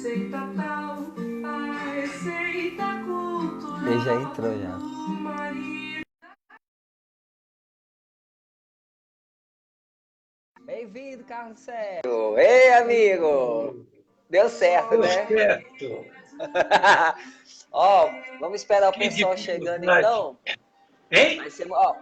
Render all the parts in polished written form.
receita tal, a receita Ele já cultural entrou já. do marido. Bem-vindo, Carlos Sérgio. Ei, amigo! Deu certo, Deu né? certo. Ó, vamos esperar o Que pessoal chegando dificuldade. então. Hein? Vai ser, ó,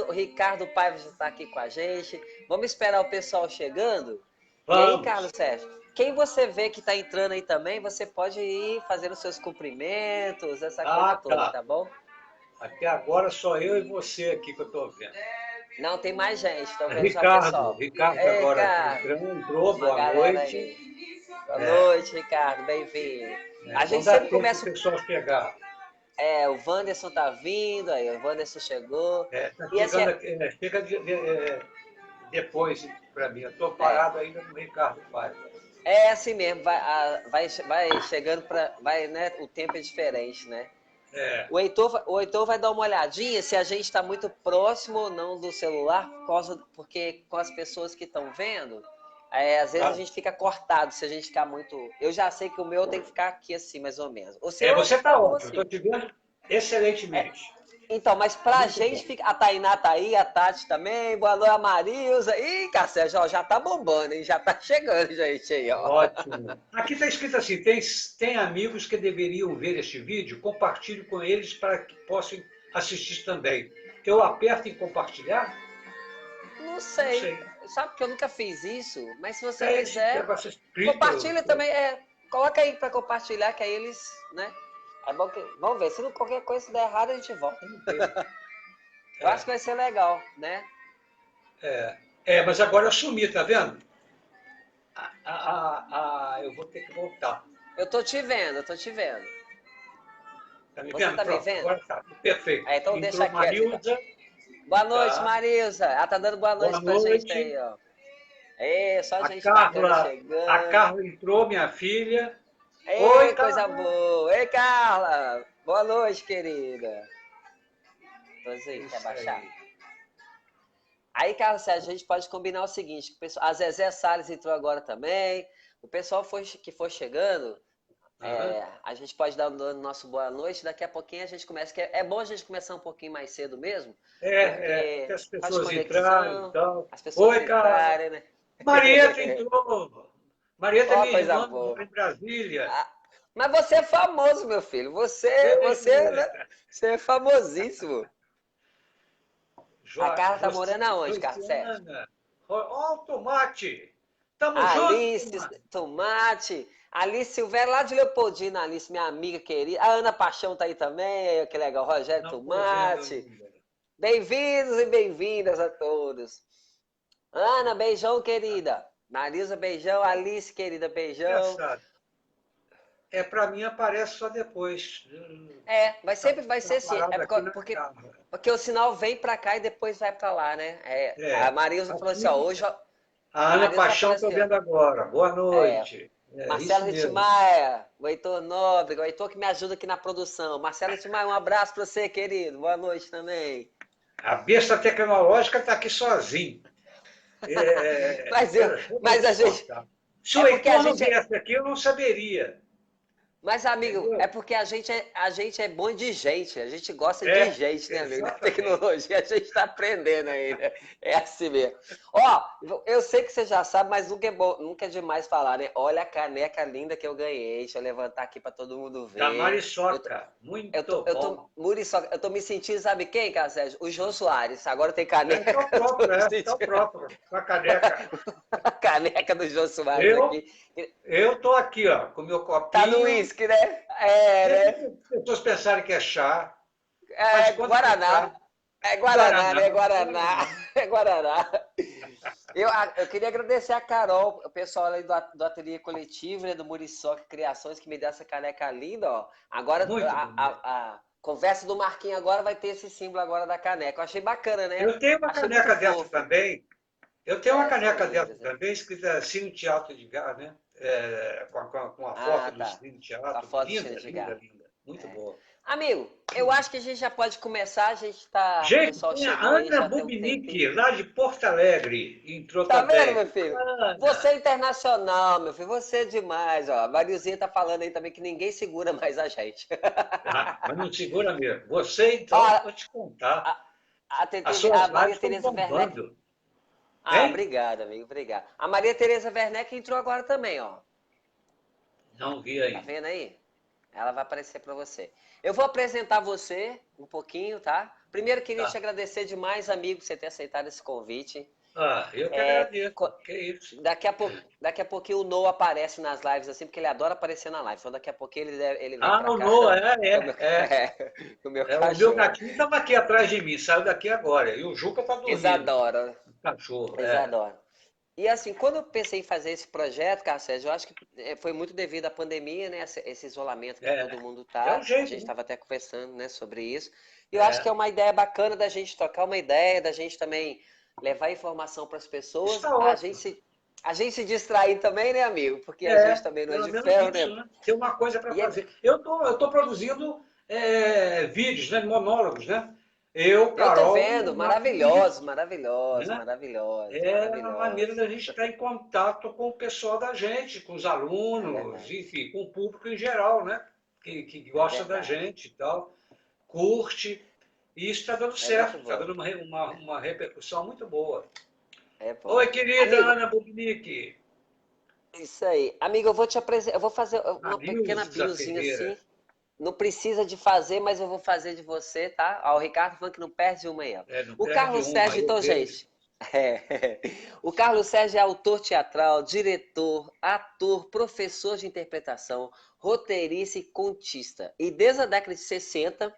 o Ricardo Paiva já está aqui com a gente. Vamos esperar o pessoal chegando. E aí, Carlos Vamos. Sérgio, quem você vê que está entrando aí também, você pode ir fazendo seus cumprimentos, essa coisa Ah, toda, tá. tá bom? Até agora só eu e você aqui que eu estou vendo. Não, tem mais gente, estou vendo já o Ricardo, pessoal. Ricardo Ei, agora cara, entrou, uma boa galera noite. aí. Boa É, noite, Ricardo, bem-vindo. A vamos gente dar sempre tempo para o começa. pessoal chegar. O Wanderson tá vindo, aí o Wanderson chegou. Tá E assim, chegando aqui, chega depois para mim. Eu estou é, parado ainda no Ricardo Paiva. é assim mesmo, vai chegando para. Vai, né? O tempo é diferente, né? É, O Heitor vai dar uma olhadinha se a gente está muito próximo ou não do celular, porque com as pessoas que estão vendo, às vezes a tá. gente fica cortado se a gente ficar muito. Eu já sei que o meu tem que ficar aqui assim, mais ou menos. O seu acho Você que tá está bom ótimo, assim. estou te vendo excelentemente. Então, mas pra Muito gente bom. fica. A Tainá tá aí, a Tati também, boa noite, a Marilza. Ih, Cacete, ó, já tá bombando, hein? Já tá chegando, gente, aí, ó. Ótimo. Aqui está escrito assim: tem amigos que deveriam ver este vídeo, compartilhe com eles para que possam assistir também. Eu aperto em compartilhar? Não Não sei. sei. Sabe que eu nunca fiz isso? Mas se você É esse fizer, negócio escrito. compartilha também. Coloca aí pra compartilhar, que aí eles, né? É bom que. Vamos ver, se não qualquer coisa se der errado, a gente volta. Vamos ver. Eu acho que vai ser legal, né? Mas agora eu sumi, tá vendo? Eu vou ter que voltar. Eu tô te vendo, eu tô te vendo. Tá me Você vendo? tá me Pronto, vendo? agora tá. Perfeito. Então deixa Entrou quieto, então. Marilza, Boa noite, tá? Marisa. Ela tá dando boa Boa noite pra gente aí, noite. ó. Só A gente bacana Carla, a chegando. Carla entrou, minha filha. Oi, Ei, coisa Carla. boa. Ei, Carla. Boa noite, querida. É Quer isso baixar? aí. Aí, Carlos, a gente pode combinar o seguinte: a Zezé Salles entrou agora também. O pessoal que for chegando, Aham. a gente pode dar o nosso boa noite. Daqui a pouquinho a gente começa. É bom a gente começar um pouquinho mais cedo mesmo, Porque porque as faz pessoas entraram e conexão, tal. as pessoas Oi, Carla. entrarem, né? Marieta entrou. Marieta é Ó, minha coisa irmã, boa. mora em Brasília. Ah, mas você é famoso, meu filho. É, Você é famosíssimo. A Carla tá morando aonde, Carlos Sérgio? Josiana. Ó, o tomate. Tamo junto, Alice tomate. Tomate. Alice Silveira, lá de Leopoldina, Alice, minha amiga querida. A Ana Paixão tá aí também, que legal. Rogério Não estou vendo Tomate. ainda. Bem-vindos e bem-vindas a todos. Ana, beijão, querida. Marisa, beijão. Alice, querida, beijão. Engraçado. Para mim aparece só depois. Vai Tá ser assim. parado aqui na casa. Porque o sinal vem pra cá e depois vai pra lá, né? A É. Marisa falou assim, ó, Aqui, hoje. a A Ana Marisa tá Paixão falando estou assim, ó. vendo agora. Boa É, noite. É Marcelo isso mesmo. Ritmaia, o Heitor Nóbrega, o Heitor que me ajuda aqui na produção. Marcelo Ritmaia, um abraço para você, querido. Boa noite também. A besta tecnológica está aqui sozinho. Mas, Eu vou mas te a gente. contar. Se É o porque a Heitor não gente é. viesse aqui, eu não saberia. Mas, amigo, é Entendeu? porque a gente é bom de gente, a gente gosta de É, gente, né, amigo? Da exatamente. tecnologia, a gente está aprendendo ainda. É assim mesmo. Ó, eu sei que você já sabe, mas nunca é bom, nunca é demais falar, né? Olha a caneca linda que eu ganhei. Deixa eu levantar aqui para todo mundo Da ver. Eu tô, Mariçoca. eu tô, Muito eu tô, bom. Muriçoca, eu tô me sentindo, sabe quem, cara, Sérgio? O Jô Soares. Agora tem caneca, eu tô me Tá o sentindo próprio, com a caneca. a caneca do Jô Soares Eu aqui. eu tô aqui, ó, com meu Tá no copinho. uísque, né? É, Mesmo né? que as pessoas pensarem que é chá, faz É de conta que é Guaraná. chá. É Guaraná, Guaraná. né? Guaraná. Guaraná. É Guaraná. Eu queria agradecer a Carol, o pessoal ali do Ateliê Coletivo, né, do Muriçoca Criações, que me deu essa caneca linda, ó. Agora, Muito bonito. a conversa do Marquinhos agora vai ter esse símbolo agora da caneca. Eu achei bacana, né? Eu tenho uma Achei muito caneca dessa fofo. também. Eu tenho uma São caneca dessa lindas, né? também, escrita Cine Teatro de Gás, né? Com a foto Ah, do tá. Cine Com a Teatro. foto do Linda, Cine de linda, Gá. linda. Muito É. boa. Amigo, eu acho que a gente já pode começar, o Gente, pessoal tem a chegou aí, Ana já tem um tempinho. Bubinique, lá de Porto Alegre, entrou Tá vendo, também. meu filho? Você Ana, é internacional, meu filho, você é demais, ó. A Mariozinha tá falando aí também que ninguém segura mais a gente. mas não segura mesmo. Você, Ó, então, vou te contar. a, As suas A lives Maria estão Tereza Werneck. bombando. Ah, Hein? obrigado, amigo, obrigado. A Maria Tereza Werneck entrou agora também, ó. Não vi Tá ainda. vendo aí? Ela vai aparecer para você. Eu vou apresentar você um pouquinho, tá? Primeiro, queria te Tá. agradecer demais, amigo, por você ter aceitado esse convite. Ah, eu que É, agradeço. co- Que isso. daqui a pouquinho o Noah aparece nas lives assim, porque ele adora aparecer na live. Então daqui a pouquinho ele vem Ah, pra o cá Noah, com o meu, é. com o meu O meu cachorro. gatinho estava aqui atrás de mim, saiu daqui agora. E o Juca está Eles dormindo. adoram, O cachorro, eles adoram. E assim, quando eu pensei em fazer esse projeto, Sérgio, eu acho que foi muito devido à pandemia, né? Esse isolamento que todo mundo É o tá. A jeito, gente né? estava até conversando, né, sobre isso. E eu acho que é É. uma ideia bacana da gente trocar uma ideia, da gente também levar informação para as pessoas, Está ótimo. a gente se distrair também, né, amigo? Porque a gente também não é Pelo de menos ferro, isso, né? né? Tem uma coisa para E é, fazer. Eu tô produzindo vídeos, né, monólogos, né? Eu, eu tô Carol e vendo, o Marcos Vinícius, maravilhosos, maravilhosos, né? maravilhosos, É uma maneira maravilhosos. da gente estar em contato com o pessoal da gente, com os É alunos, verdade, enfim, com o público em geral, né? Que é gosta da verdade. gente e tal, curte. E isso está dando É muito certo, está bom. dando uma repercussão muito boa. É Oi, bom. querida Amigo, Ana Bubnick, isso aí. Amigo, eu vou te apresentar, eu vou fazer a uma pequena Nilza biozinha Ferreira. assim. Não precisa de fazer, mas eu vou fazer de você, tá? Ó, o Ricardo falando que não perde uma aí, ó. Não O perde Carlos uma, Sérgio, eu então, vejo. gente. O Carlos Sérgio é autor teatral, diretor, ator, professor de interpretação, roteirista e contista. E desde a década de 60,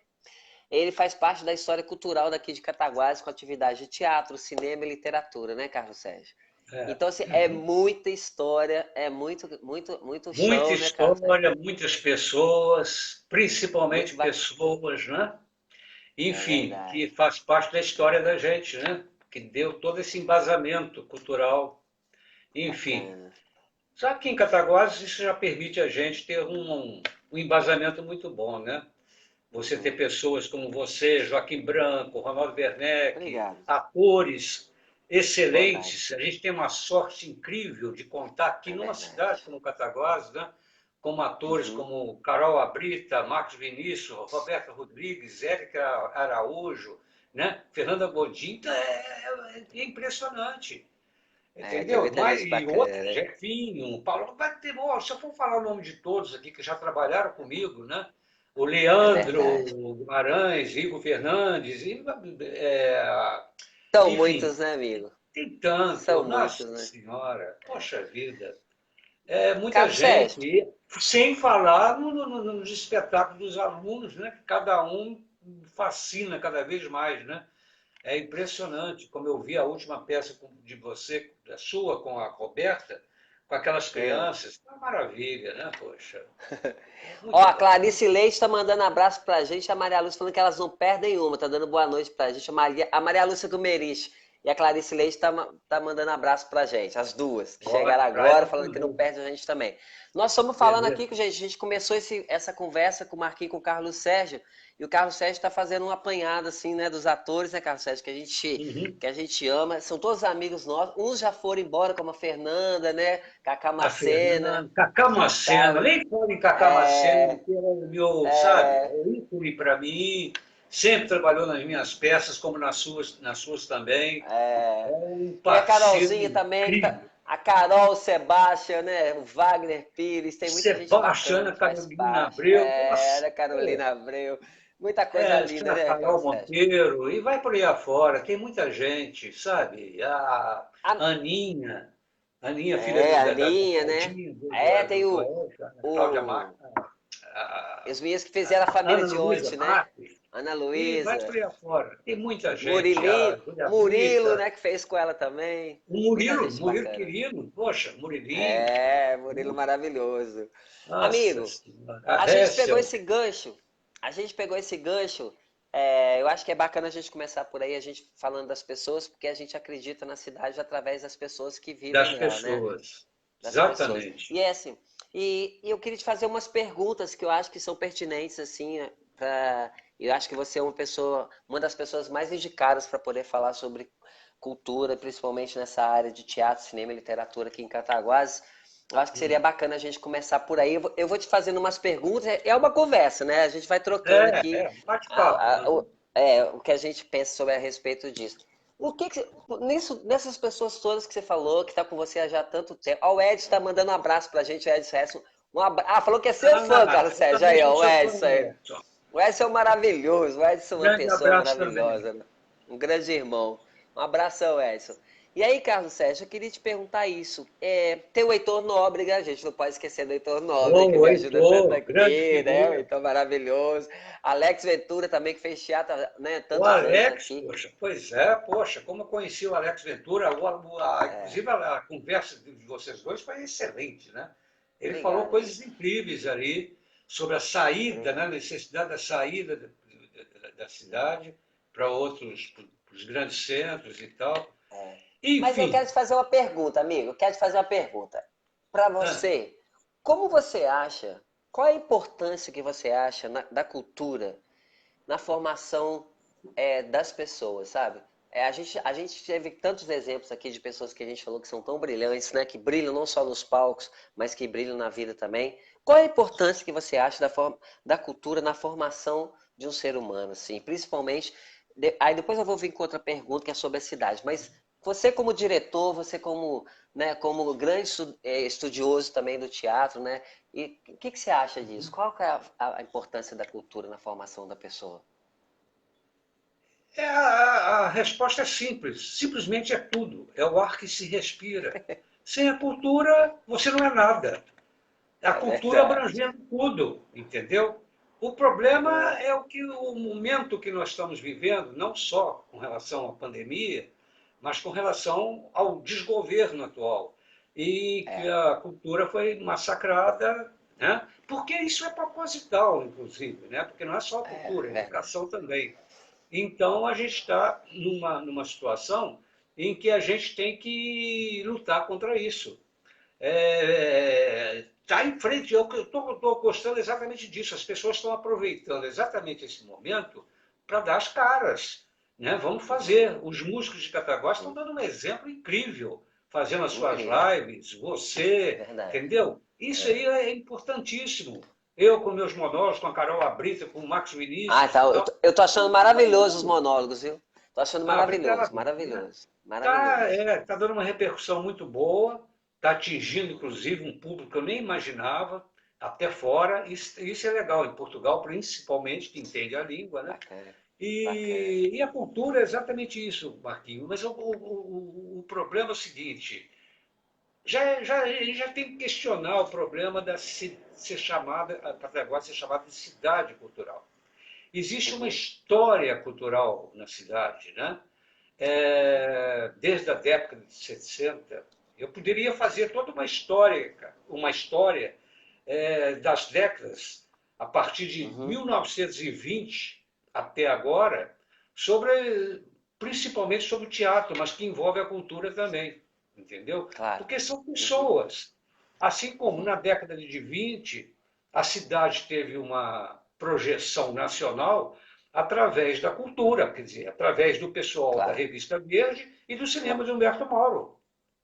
ele faz parte da história cultural daqui de Cataguases com atividade de teatro, cinema e literatura, né, Carlos Sérgio? É. Então, assim, é muita história, é muito Muita show, né, Carlos Sérgio? história, muitas pessoas, principalmente Muito bacana. pessoas, né? É Enfim, que verdade. faz parte da história da gente, né? Que deu todo esse embasamento cultural. Enfim, Bacana. só que em Cataguases isso já permite a gente ter um embasamento muito bom, né? Você ter Uhum. pessoas como você, Joaquim Branco, Ronaldo Werneck, Obrigado. atores Verdade. excelentes. A gente tem uma sorte incrível de contar aqui É numa verdade. cidade como Cataguases, né? Como atores Uhum. como Carol Abrita, Marcos Vinícius, Roberta Rodrigues, Érica Araújo, né? Fernanda Godin. É impressionante. É, tem Entendeu? muita gente E bacana, outros, né? Jefinho, Paulo, vai ter, se eu for falar o nome de todos aqui que já trabalharam comigo, né? O Leandro Verdade. Guimarães, Igor Fernandes, é, São enfim, muitos, né, amigo? tem tanto, São muitos, nossa né? senhora, poxa vida, é muita Carlos gente, Sérgio, e sem falar nos espetáculos dos alunos, né? Que cada um fascina cada vez mais, né? É impressionante, como eu vi a última peça de você, da sua, com a Roberta, com aquelas é. crianças. Uma maravilha, né, poxa? Ó, Muito a bom. Clarice Leite tá mandando abraço pra gente, a Maria Lúcia falando que elas não perdem uma, tá dando boa noite pra gente. A Maria Lúcia do Merich e a Clarice Leite tá mandando abraço pra gente, as duas, que chegaram Ótimo, para agora ela falando que não também. perde a gente também. Nós estamos falando aqui Beleza. que, gente, a gente começou essa conversa com o Marquinhos, com o Carlos Sérgio, e o Carlos Sérgio está fazendo um apanhado, assim, né, dos atores, né, Carlos Sérgio, Uhum. que a gente ama. São todos amigos nossos. Uns já foram embora, como a Fernanda, né, Cacá A Macena, Fernanda, Cacá que Macena, tá... nem falo em Cacá Macena, É, que é o meu, sabe, é, é ícone para mim, sempre trabalhou nas minhas peças, como nas suas também. É é. um Tem a parceiro Carolzinha também, que tá... incrível. A Carol, o Sebastião, né? O Wagner Pires, tem muita gente bacana Sebastiana que faz Carolina parte. Abreu, É, nossa, Ana Carolina Abreu. Muita coisa Tem linda, a né, Carol Carlos Sérgio? Monteiro, e vai por aí afora, tem muita gente, sabe? A A, Aninha, filha a da Aninha, né? Claudinha, É, tem do Elca, a Cláudia o, a, os meninos que fizeram a família Ana de Luísa ontem, né? Matos, Ana e vai Luísa, por aí afora. Tem muita gente, Murilinho, a Júlia Murilo, Brita, né, que fez com ela também. o Muita Murilo, gente Murilo bacana. querido, poxa, Murilinho, É, Murilo maravilhoso. nossa Amigo, senhora, a a gente pegou Récia, esse gancho, eu acho que é bacana a gente começar por aí, a gente falando das pessoas, porque a gente acredita na cidade através das pessoas que vivem das nela, né? pessoas, Das pessoas. exatamente. E é assim, e eu queria te fazer umas perguntas que eu acho que são pertinentes, assim, Eu acho que você é uma das pessoas mais indicadas para poder falar sobre cultura, principalmente nessa área de teatro, cinema e literatura aqui em Cataguases. Eu acho que seria bacana a gente começar por aí. Eu vou te fazendo umas perguntas, é uma conversa, né? A gente vai trocando aqui Bate-papo. o que a gente pensa sobre a respeito disso. Nessas pessoas todas que você falou, que está com você há já há tanto tempo. Ó, o Edson está mandando um abraço pra gente, o Edson Hess. Falou que é seu fã, Carlos Eu Sérgio. também Aí, sou ó, o seu fã, Edson aí. Edson. O Edson é maravilhoso, o Edson é uma Grande pessoa abraço também. maravilhosa, né? Um grande irmão. Um abração, Edson. E aí, Carlos Sérgio, eu queria te perguntar isso. Tem o Heitor Nóbrega, a gente não pode esquecer do Heitor Nóbrega, que Ô, me ajuda tanto Heitor, grande aqui, né? O figura. Heitor maravilhoso. Alex Ventura também, que fez teatro, né? O Tantos anos Alex, aqui. poxa, como eu conheci o Alex Ventura, inclusive a conversa de vocês dois foi excelente, né? Ele falou Obrigado. coisas incríveis ali sobre a saída, né? A necessidade da saída da cidade para os grandes centros e tal. Mas eu quero Enfim, te fazer uma pergunta, amigo. Eu quero te fazer uma pergunta. Para ah, você, como você acha, qual é a importância que você acha da cultura na formação das pessoas, sabe? A gente teve tantos exemplos aqui de pessoas que a gente falou que são tão brilhantes, né? Que brilham não só nos palcos, mas que brilham na vida também. Qual é a importância que você acha da cultura na formação de um ser humano, assim? Principalmente, aí depois eu vou vir com outra pergunta que é sobre a cidade, mas você como diretor, você como, né, como grande estudioso também do teatro, né? E o que você acha disso? Qual que é a importância da cultura na formação da pessoa? a resposta é simples. Simplesmente é tudo. É o ar que se respira. Sem a cultura, você não é nada. A É cultura verdade. abrangendo tudo, entendeu? O problema é o momento que nós estamos vivendo, não só com relação à pandemia, mas com relação ao desgoverno atual. E que É, a cultura foi massacrada, né? Porque isso é proposital, inclusive, né? Porque não é só a cultura, é a verdade. educação também. Então, a gente está numa situação em que a gente tem que lutar contra isso. Está em frente. Eu estou gostando exatamente disso. As pessoas estão aproveitando exatamente esse momento para dar as caras. Né? Vamos fazer. Os músicos de Cataguás estão dando um exemplo incrível, fazendo as suas Incrível. lives, você, Verdade. entendeu? Isso aí é importantíssimo. Eu com meus monólogos, com a Carol Abrita, com o Max Ah, Vinícius tá. e Eu tal, tô achando estão maravilhoso os trabalhando. monólogos, viu? Tô achando Ah, maravilhoso, obrigado. Né? maravilhoso, maravilhoso. Tá dando uma repercussão muito boa, está atingindo, inclusive, um público que eu nem imaginava, até fora. Isso é legal, em Portugal, principalmente, que entende a língua, né? Bacana, bacana. E a cultura é exatamente isso, Marquinhos. Mas o problema é o seguinte: a gente já tem que questionar o problema da ser chamada, a Patagonia ser chamada de cidade cultural. Existe uma Uhum, história cultural na cidade, né? Desde a década de 60, eu poderia fazer toda uma história das décadas, a partir de uhum, 1920 até agora, principalmente sobre o teatro, mas que envolve a cultura também, entendeu? claro. Porque são Uhum, pessoas. Assim como na década de 20, a cidade teve uma projeção nacional através da cultura, quer dizer, através do pessoal da claro. Revista Verde e do cinema de Humberto Mauro.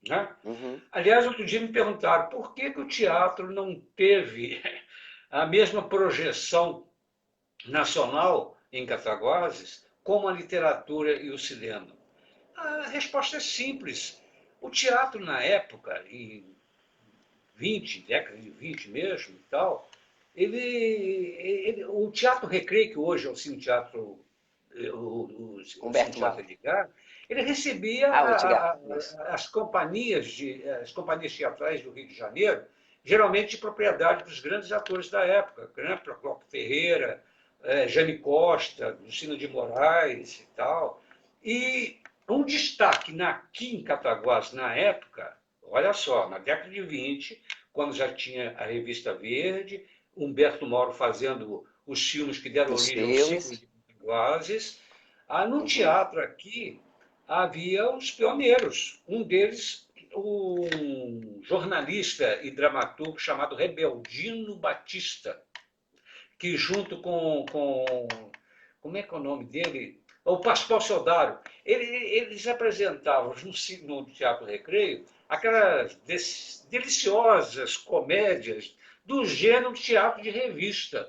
Né? Uhum, Aliás, outro dia me perguntaram por que o teatro não teve a mesma projeção nacional em Cataguases como a literatura e o cinema. A resposta é simples. O teatro, na época, em 20, década de 20 mesmo e tal, o teatro Recreio, que hoje é o Cine Teatro, o Cine Humberto Teatro Mauro. Edgar, ele recebia Ah, o Edgar. Isso. as companhias teatrais do Rio de Janeiro, geralmente de propriedade dos grandes atores da época, né? Procopio Ferreira, Jane Costa, Lucina de Moraes e tal. E um destaque aqui em Cataguás, na época, olha só, na década de 20, quando já tinha a Revista Verde, Humberto Mauro fazendo os filmes que deram Os origem ao ciclo filmes. de Cataguases, no Uhum, teatro aqui havia os pioneiros. Um deles, um jornalista e dramaturgo chamado Rebeldino Batista, que junto com como é que é o nome dele? O Pascoal Soldário. Eles apresentavam no Teatro Recreio aquelas deliciosas comédias do gênero teatro de revista.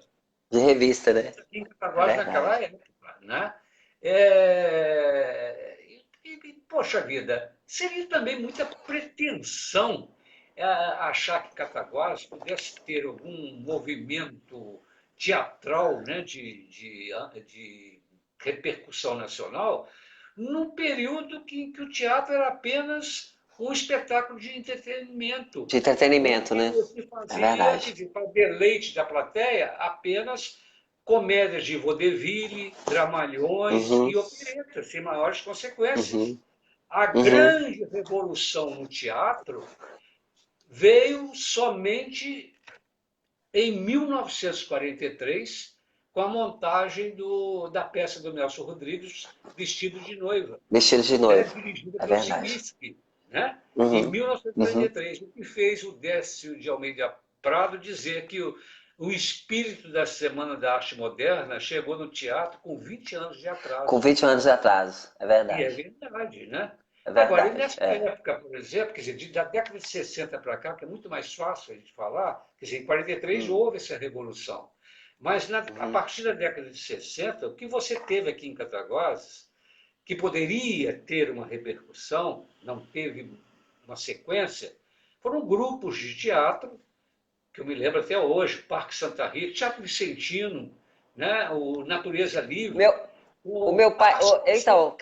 De revista, né? Aqui em É Cataguases verdade. naquela época, né? Poxa vida, seria também muita pretensão achar que Cataguases pudesse ter algum movimento teatral, né, de repercussão nacional, num período que o teatro era apenas um espetáculo de entretenimento, De entretenimento, onde né? você É fazia, quer verdade. dizer, para deleite da plateia, apenas comédias de vaudeville, dramalhões Uhum, e operetas, sem maiores consequências. uhum, A uhum. grande revolução no teatro veio somente em 1943, com a montagem da peça do Nelson Rodrigues, Vestido de Noiva, Vestido de né, noivo. dirigida É pelo verdade. Cibisky, né, em Uhum, uhum. 1943, o que fez o Décio de Almeida Prado dizer que o espírito da Semana da Arte Moderna chegou no teatro com 20 anos de Com atraso. 20 anos de atraso. É E é verdade. verdade, né? É Agora, e verdade. nessa É. época, por exemplo, quer dizer, da década de 60 para cá, que é muito mais fácil a gente falar, quer dizer, em 43 Hum, houve essa revolução. Mas a uhum. partir da década de 60, o que você teve aqui em Cataguases, que poderia ter uma repercussão, não teve uma sequência, foram grupos de teatro, que eu me lembro até hoje, Parque Santa Rita, Teatro Vicentino, né? O Natureza Meu, Livre, o meu pai. Associação. Então,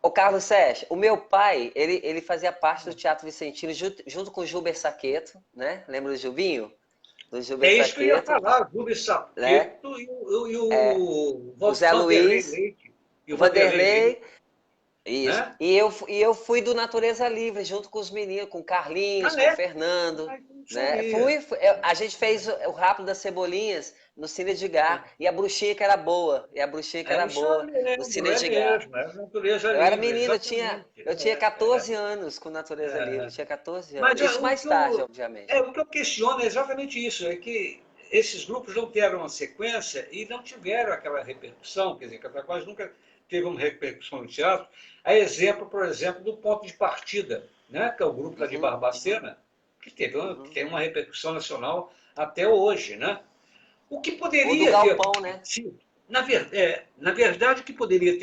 o Carlos Sérgio, o meu pai, ele fazia parte do Teatro Vicentino junto com o Gilber Saqueto, né? Lembra do Gilbinho? Do Gilber É isso que eu ia Saqueto, falar, o Rubens né? Sapeto e É, o o Zé Vanderlei Luiz, Leite. E o o Vanderlei Leite, Vanderlei. Isso. né? E eu fui do Natureza Livre, junto com os meninos, com o Ah, Carlinhos, com o é? Fernando, Ah, eu não né? sabia. A gente fez o Rápido das Cebolinhas no Cine Edgar, e a bruxinha que era boa, É isso eu me no lembro, Cine é Edgar. mesmo, é Natureza Eu era Livre, menino, exatamente. eu tinha 14 anos com Natureza Livre, eu É. tinha 14 anos. Mas Isso mais tarde, obviamente. o que eu questiono é exatamente isso, é que esses grupos não tiveram uma sequência e não tiveram aquela repercussão, quer dizer, Cataguases nunca teve uma repercussão no teatro. A exemplo, por exemplo, do Ponto de Partida, né, que é o grupo lá de Uhum, Barbacena, que uhum. tem uma repercussão nacional até hoje, né? O que Ou do poderia ter Galpão, né? acontecido, na verdade, que poderia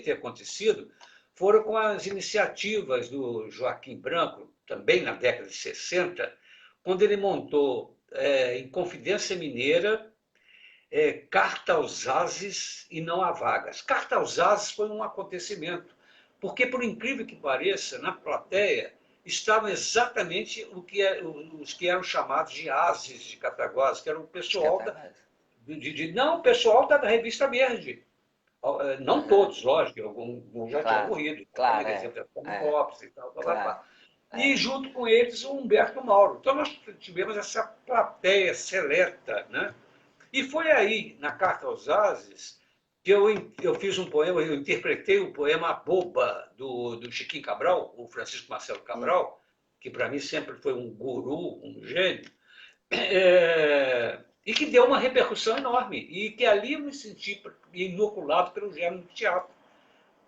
ter acontecido foram com as iniciativas do Joaquim Branco, também na década de 60, quando ele montou, em Confidência Mineira, Carta aos Ases e Não Há Vagas. Carta aos Ases foi um acontecimento, porque, por incrível que pareça, na plateia estavam exatamente os que eram chamados de ases de Cataguases, que era o De pessoal Cataguases. não, o pessoal da revista Verde. Não Aham. todos, lógico, alguns já tinham Claro, morrido, claro, quer dizer, como é, Lopes e tal, blá, blá, claro, blá. E é. junto com eles o Humberto Mauro. Então nós tivemos essa plateia seleta, né? E foi aí, na Carta aos Ases, que eu fiz um poema, eu interpretei o poema Boba, do Chiquinho Cabral, o Francisco Marcelo Hum. Cabral, que para mim sempre foi um guru, um gênio, e que deu uma repercussão enorme. E que ali eu me senti inoculado pelo gênero de teatro.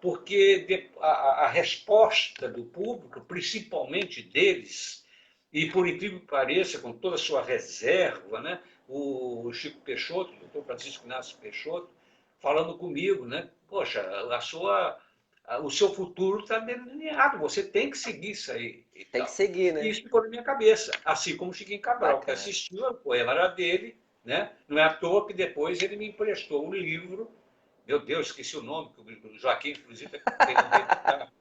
Porque a resposta do público, principalmente deles, e por incrível que pareça, com toda a sua reserva, né, o Chico Peixoto, o doutor Francisco Inácio Peixoto, falando comigo, né? Poxa, o seu futuro está delineado, você tem que seguir isso aí e Tem que tal. seguir, E né? isso ficou na minha cabeça, assim como o Chiquinho Cabral, que Bacana. assistiu, o poema era dele, né? Não é à toa que depois ele me emprestou um livro, meu Deus, esqueci o nome, que o Joaquim, inclusive, tem um dedicar,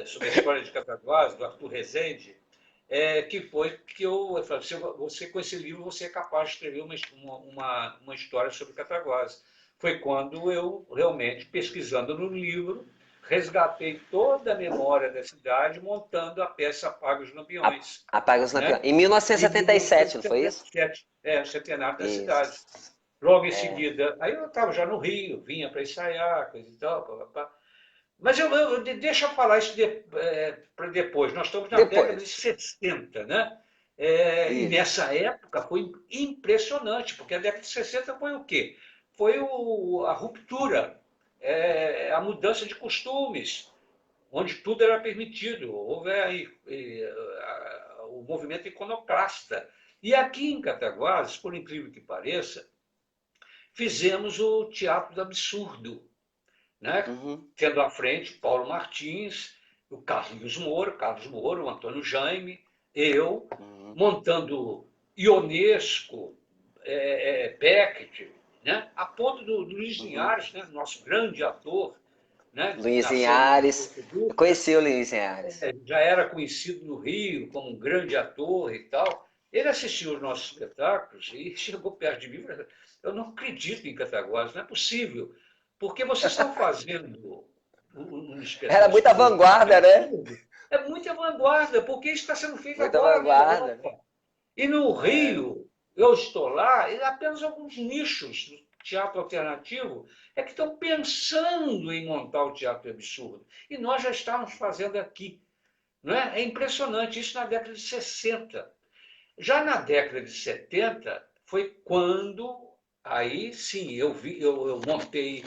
sobre a história de Cataguases, do Arthur Rezende, que foi que eu falei, você com esse livro você é capaz de escrever uma história sobre Cataguases. Foi quando eu realmente, pesquisando no livro, resgatei toda a memória da cidade, montando a peça Apaga os Lampiões, Apaga os Lampiões. né? Em Em 1977, não foi isso? 1977, o centenário da cidade. Isso. Logo em É. seguida, aí eu estava já no Rio, vinha para ensaiar, coisa e tal, pá, pá, pá. Mas deixa eu falar isso para depois. Nós estamos na década de Depois. 60, né? E Isso. nessa época foi impressionante, porque a década de 60 foi o quê? Foi a ruptura, a mudança de costumes, onde tudo era permitido. Houve aí o movimento iconoclasta. E aqui em Cataguases, por incrível que pareça, fizemos o Teatro do Absurdo, né? Uhum. Tendo à frente Paulo Martins, o Carlos Moura, o Antônio Jaime, eu, Uhum. montando Ionesco, Beckett, né? A ponto do Luiz Uhum. Linhares, né? Nosso grande ator, né? Luiz Nasceu no Rio Linhares. Grande do Eu Sul, conheci o Luiz Linhares. já era conhecido no Rio como um grande ator e tal. Ele assistiu os nossos espetáculos e chegou perto de mim e falou: eu não acredito em Cataguases, não é possível, porque vocês estão fazendo um Era espetáculo muita vanguarda, né? absurdo. É muita vanguarda, porque isso está sendo feito Muita agora na vanguarda, né? Europa. E no É. Rio, eu estou lá, e apenas alguns nichos do teatro alternativo é que estão pensando em montar o teatro absurdo. E nós já estamos fazendo aqui. Não é? É impressionante, isso na década de 60. Já na década de 70, foi quando, aí sim, eu montei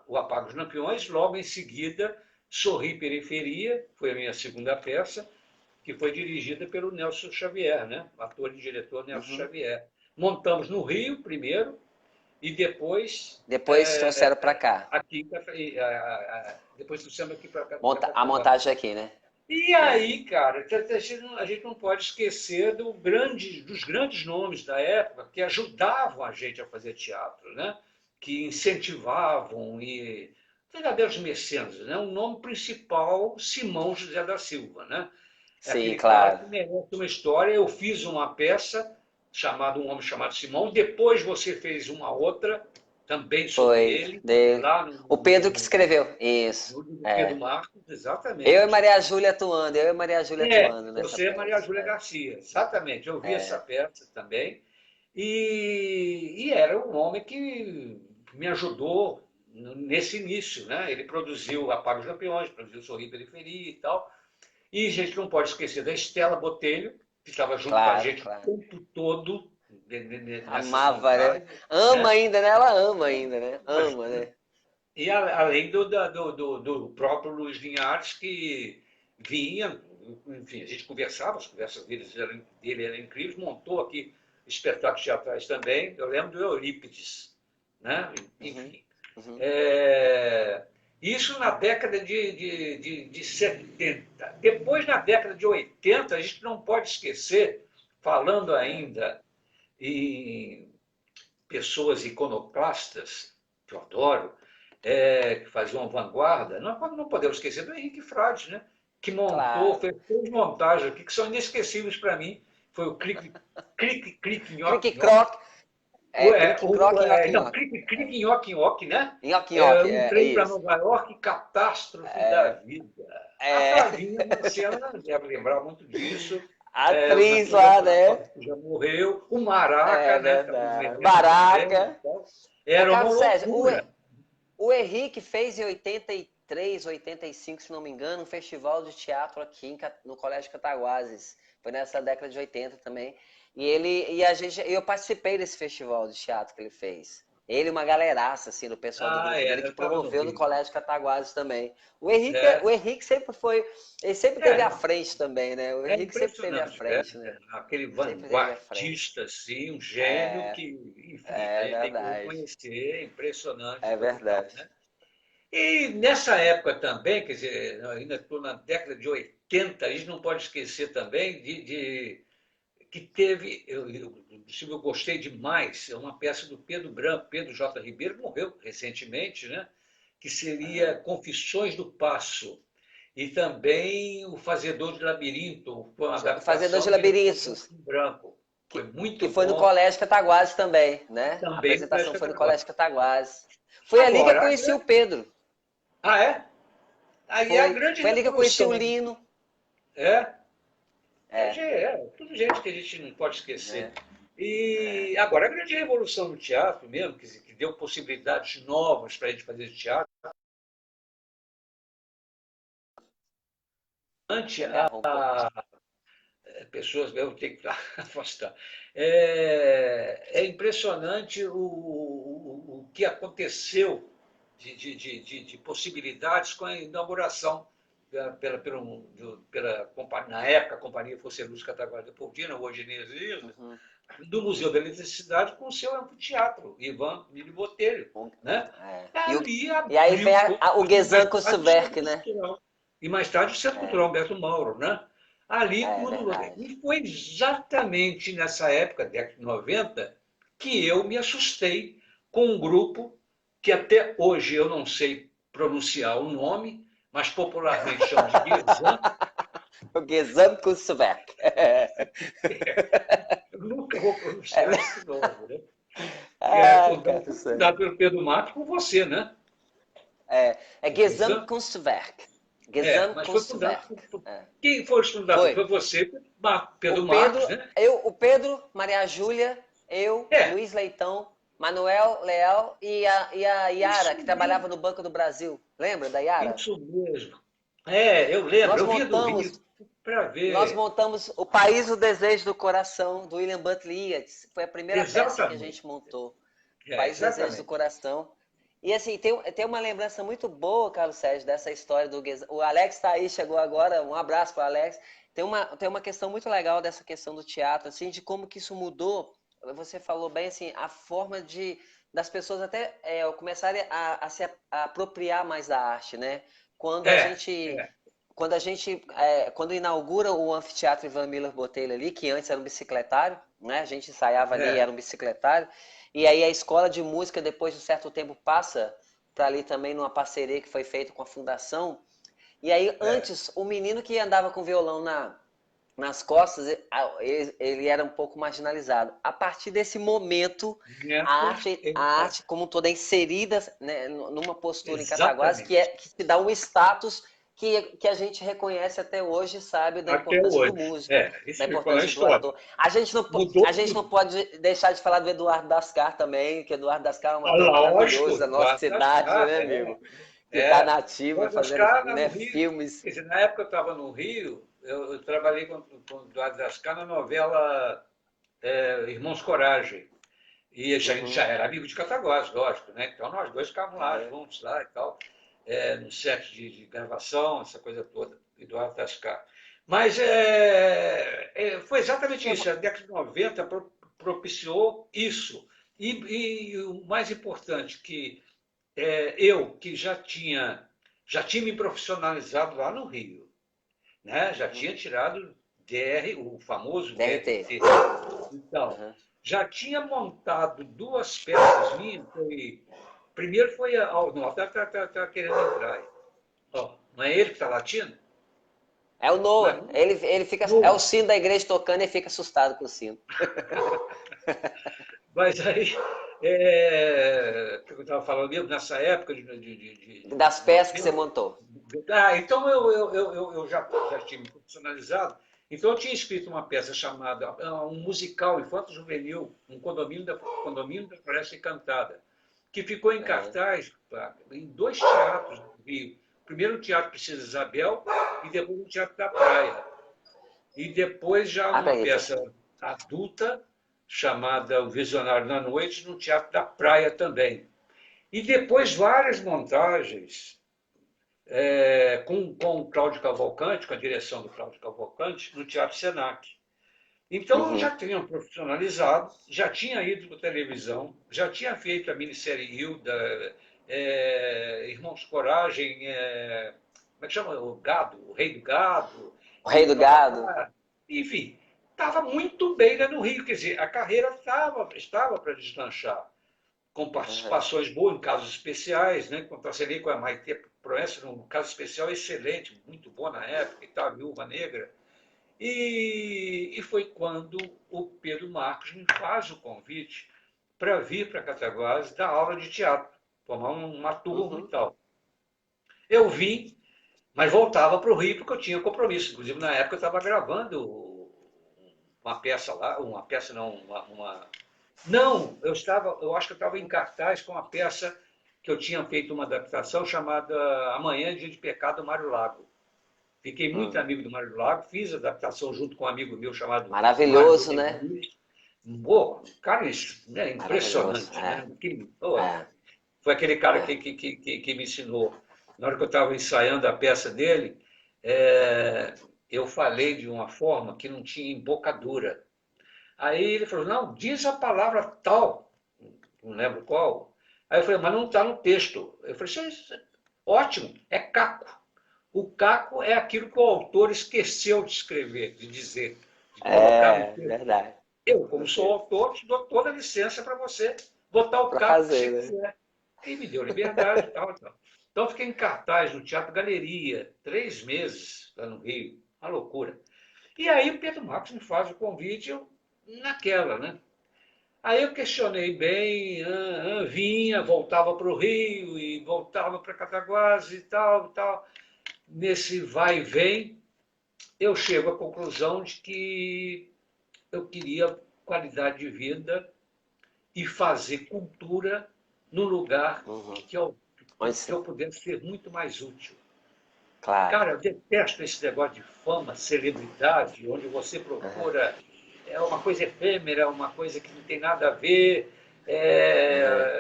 o Apaga os Lampiões, logo em seguida, Sorri Periferia, foi a minha segunda peça, que foi dirigida pelo Nelson Xavier, né? Ator e diretor Nelson Uhum. Xavier. Montamos no Rio primeiro, e depois Depois trouxeram pra cá. aqui, depois trouxemos aqui para A Cataguá. montagem aqui, né? E Entendi. aí, cara, a gente não pode esquecer dos grandes nomes da época que ajudavam a gente a fazer teatro, né? Que incentivavam e verdadeiros mecenas, né? O nome principal, Simão José da Silva, né? É Sim, aquele cara claro. que merece uma história. Eu fiz uma peça chamada Um Homem Chamado Simão, depois você fez uma outra também sobre Foi ele, dele. lá O Pedro que escreveu. Isso. no do Pedro É. Marcos, Eu e exatamente. Maria Júlia atuando. Eu e Maria Júlia atuando nessa Você é Maria peça. Júlia É. Garcia, exatamente. Eu vi essa É. peça também. E era um homem que me ajudou nesse início, né? Ele produziu Apaga os Lampiões, produziu Sorri Periferia e tal. E a gente não pode esquecer da Estela Botelho, que estava junto com a Claro, gente claro. o tempo todo nessas Amava, né? montagens, Ama né? ainda, né? Ela ama ainda, né? Ama, né? E além do próprio Luiz Linhares, que vinha, enfim, a gente conversava, as conversas dele eram incríveis, montou aqui espetáculos teatrais também. Eu lembro do Eurípides, né? Uhum, Enfim. uhum. Isso na década de 70. Depois, na década de 80, a gente não pode esquecer, falando É. ainda em pessoas iconoclastas, que eu adoro, que faziam vanguarda, não podemos esquecer do Henrique Frades, né? Que montou, Claro. fez três montagens aqui que são inesquecíveis para mim. Foi o clique, clique, clique, nhoque, nhoque. Clique-croque. É, clique-croque, Não, nhoque-nhoque. clique, clique, nhoque, nhoque, né? Nhoque-nhoque, Um é trem para isso. Nova York, catástrofe da É, vida. A é. Flavinha Marciana deve lembrar muito disso. A O atriz Napoleão lá, né? Bonaparte já morreu. O Maraca, É né? Estava verdade. envelhecendo também. Baraca. Então, Ô, era uma Carlos Sérgio, loucura. o Henrique fez em 83, 85, se não me engano, um festival de teatro aqui no Colégio Cataguases. Foi nessa década de 80 também. Eu participei desse festival de teatro que ele fez. Ele e uma galeraça, assim, do pessoal do grupo dele, Eu que estava no promoveu no Rio. Colégio Cataguases também. É, O Henrique sempre foi, ele sempre teve à não, frente também, né? O é Henrique sempre teve à impressionante. frente, né? Aquele Sempre teve à frente. vanguardista, assim, um gênio É, que, enfim, a é gente tem que verdade. reconhecer, é impressionante É como tal, verdade. né? E nessa época também, quer dizer, ainda estou na década de 80, a gente não pode esquecer também que teve, eu gostei demais, é uma peça do Pedro Branco, Pedro J. Ribeiro, que morreu recentemente, né? Que seria Aham. Confissões do Passo, e também O Fazedor de Labirinto, foi uma Fazedor de adaptação de Labirintos, Branco. Foi que muito foi no bom, Colégio Cataguases também, né? A também no apresentação Colégio foi no Cataguá. Colégio Cataguases. Foi ali que eu Agora, conheci o Pedro. é? Aí é a Foi, grande foi ali que eu conheci o revolução. Lino. É, É, tudo gente que a gente não pode esquecer. é, é. E agora a grande revolução do teatro mesmo, que deu possibilidades novas para a gente fazer teatro, ante Você agarrou um pouco. pessoas, eu tenho que afastar. É impressionante o que aconteceu de possibilidades com a inauguração na época, a Companhia Força Luz Cataguases Leopoldina, hoje Energisa, Uhum. do Museu da Eletricidade com o seu anfiteatro, Ivan Mili Botelho. Né? É. Ali E aí abriu vem todo o mais Gesan tarde o Kunstwerk, Centro né? Cultural. E mais tarde o Centro É, Cultural Humberto Mauro. Né? Ali é tudo. verdade. E foi exatamente nessa época, década de 90, que eu me assustei com um grupo que até hoje eu não sei pronunciar o nome, mas popularmente chamam de Gesan. O Gesan Kunstwerk. Eu nunca vou pronunciar esse nome, né? Que é Ai, cara do céu. fundado pelo Pedro Marques por você, né? É O Gesan Gesan. Kunstwerk. Gesan Mas foi fundado Kunstwerk. É. Quem foi os fundadores? Foi. Foi você, O Pedro Marques, Pedro, né? o Pedro, Maria Júlia, eu, É, Luiz Leitão, Manuel Leal e a Yara, isso que trabalhava mesmo, no Banco do Brasil. Lembra da Yara? isso mesmo. Eu lembro, Nós eu vinha do montamos, Rio para nós ver. montamos O País do Desejo do Coração, do William Butler Yeats. Foi a primeira peça que a Exatamente. gente montou. País do Desejo do Exatamente. Coração. E assim, tem uma lembrança muito boa, Carlos Sérgio, dessa história do Gesan. O Alex está aí, chegou agora, um abraço para o Alex. Tem uma questão muito legal dessa questão do teatro, assim, de como que isso mudou. Você falou bem, assim, a forma das pessoas até começarem a se apropriar mais da arte, né? Quando a É, gente é, quando inaugura o anfiteatro Ivan Miller Botelho ali, que antes era um bicicletário, né? A gente ensaiava ali, é, era um bicicletário. E aí a escola de música, depois de um certo tempo, passa para ali também numa parceria que foi feita com a fundação. E aí, é. antes, o menino que andava com violão nas costas, ele era um pouco marginalizado. A partir desse momento, a Neto, arte, a arte como um todo é inserida, né, numa postura em Cataguases exatamente. que se dá um status que a gente reconhece até hoje, sabe, da Até importância do hoje. músico, Isso da ficou na importância do história. ator. A gente não, Mudou a gente não tudo. pode deixar de falar do Eduardo Dascar também, que Eduardo Dascar é um Ah, ator maravilhoso lógico, da nossa Eduardo cidade, Ascar, né, amigo? Que está é. nativa, Eduardo fazendo, Ascar lá no né, Rio. filmes. Quer dizer, na época eu estava no Rio, eu trabalhei com o Eduardo Ascar na novela Irmãos Coragem. E a gente já Uhum, era amigo de Cataguases, lógico, né? Então nós dois ficávamos lá uhum. juntos lá e tal, no set de gravação, essa coisa toda, Eduardo Ascar. Mas foi exatamente isso, a década de 90 propiciou isso. E o mais importante, que eu, que já tinha me profissionalizado lá no Rio, né? Já Uhum. tinha tirado o famoso DRT. DRT. Então, Uhum. já tinha montado duas peças minhas. Primeiro foi não, tá querendo entrar aí. Ó, não é ele que está latindo? É o Não é Noah. não? Ele fica. É o Noah. sino da igreja tocando e fica assustado com o sino. Mas aí, o que eu estava falando mesmo, nessa época Das de peças que você 90. montou. Então eu já tinha me profissionalizado. Então eu tinha escrito uma peça chamada um musical infanto-juvenil, condomínio da Floresta Encantada, que ficou em Uhum. cartaz em dois teatros do Rio. Primeiro o Teatro Princesa Isabel e depois o Teatro da Praia. E depois já uma Acredito. peça adulta chamada O Visionário da Noite no Teatro da Praia também. E depois várias montagens com o Cláudio Cavalcante, com a direção do Cláudio Cavalcante, no Teatro Senac. Então eu já Uhum. tinha profissionalizado, já tinha ido para televisão, já tinha feito a minissérie Hilda, Irmãos Coragem, como é que chama? O Gado, o Rei do Gado, O e Rei do Gado. enfim, estava muito bem lá no Rio, quer dizer, a carreira estava para deslanchar, com Uhum. participações boas em casos especiais, né? Contracenei com a Maite Proença num caso especial excelente, muito bom na época e tal, Viúva Negra. E foi quando o Pedro Marcos me faz o convite para vir para Cataguases dar aula de teatro, formar uma turma e Uhum. tal. Eu vim, mas voltava para o Rio porque eu tinha compromisso. Inclusive, na época, eu estava gravando uma peça lá, uma peça não, Não, eu acho que eu estava em cartaz com uma peça que eu tinha feito uma adaptação chamada Amanhã, Dia de Pecado, Mário Lago. Fiquei muito amigo do Mário do Lago, fiz adaptação junto com um amigo meu chamado Mário Maravilhoso, né? Rodrigues. Pô, cara, isso, né, Maravilhoso. impressionante, né? Pô, É, foi aquele cara é. que me ensinou. Na hora que eu estava ensaiando a peça dele, eu falei de uma forma que não tinha embocadura. Aí ele falou, não, diz a palavra tal, não lembro qual. Aí eu falei, mas não está no texto. Eu falei, isso é ótimo, é caco. O caco é aquilo que o autor esqueceu de escrever, de dizer, de colocar no É, texto. verdade. Eu, como No sou texto. autor, te dou toda a licença para você botar o Pra caco que você fazer, né? quiser. E me deu liberdade e tal, e tal. Então, eu fiquei em cartaz no Teatro Galeria, 3 meses lá no Rio. Uma loucura. E aí o Pedro Marcos me faz o convite, eu naquela, né? Aí eu questionei bem, vinha, voltava para o Rio e voltava para Cataguases e tal, tal. Nesse vai e vem, eu chego à conclusão de que eu queria qualidade de vida e fazer cultura no lugar Uhum. que eu pudesse ser muito mais útil. Claro. Cara, eu detesto esse negócio de fama, celebridade, onde você Aham, procura. É uma coisa efêmera, uma coisa que não tem nada a ver. aham.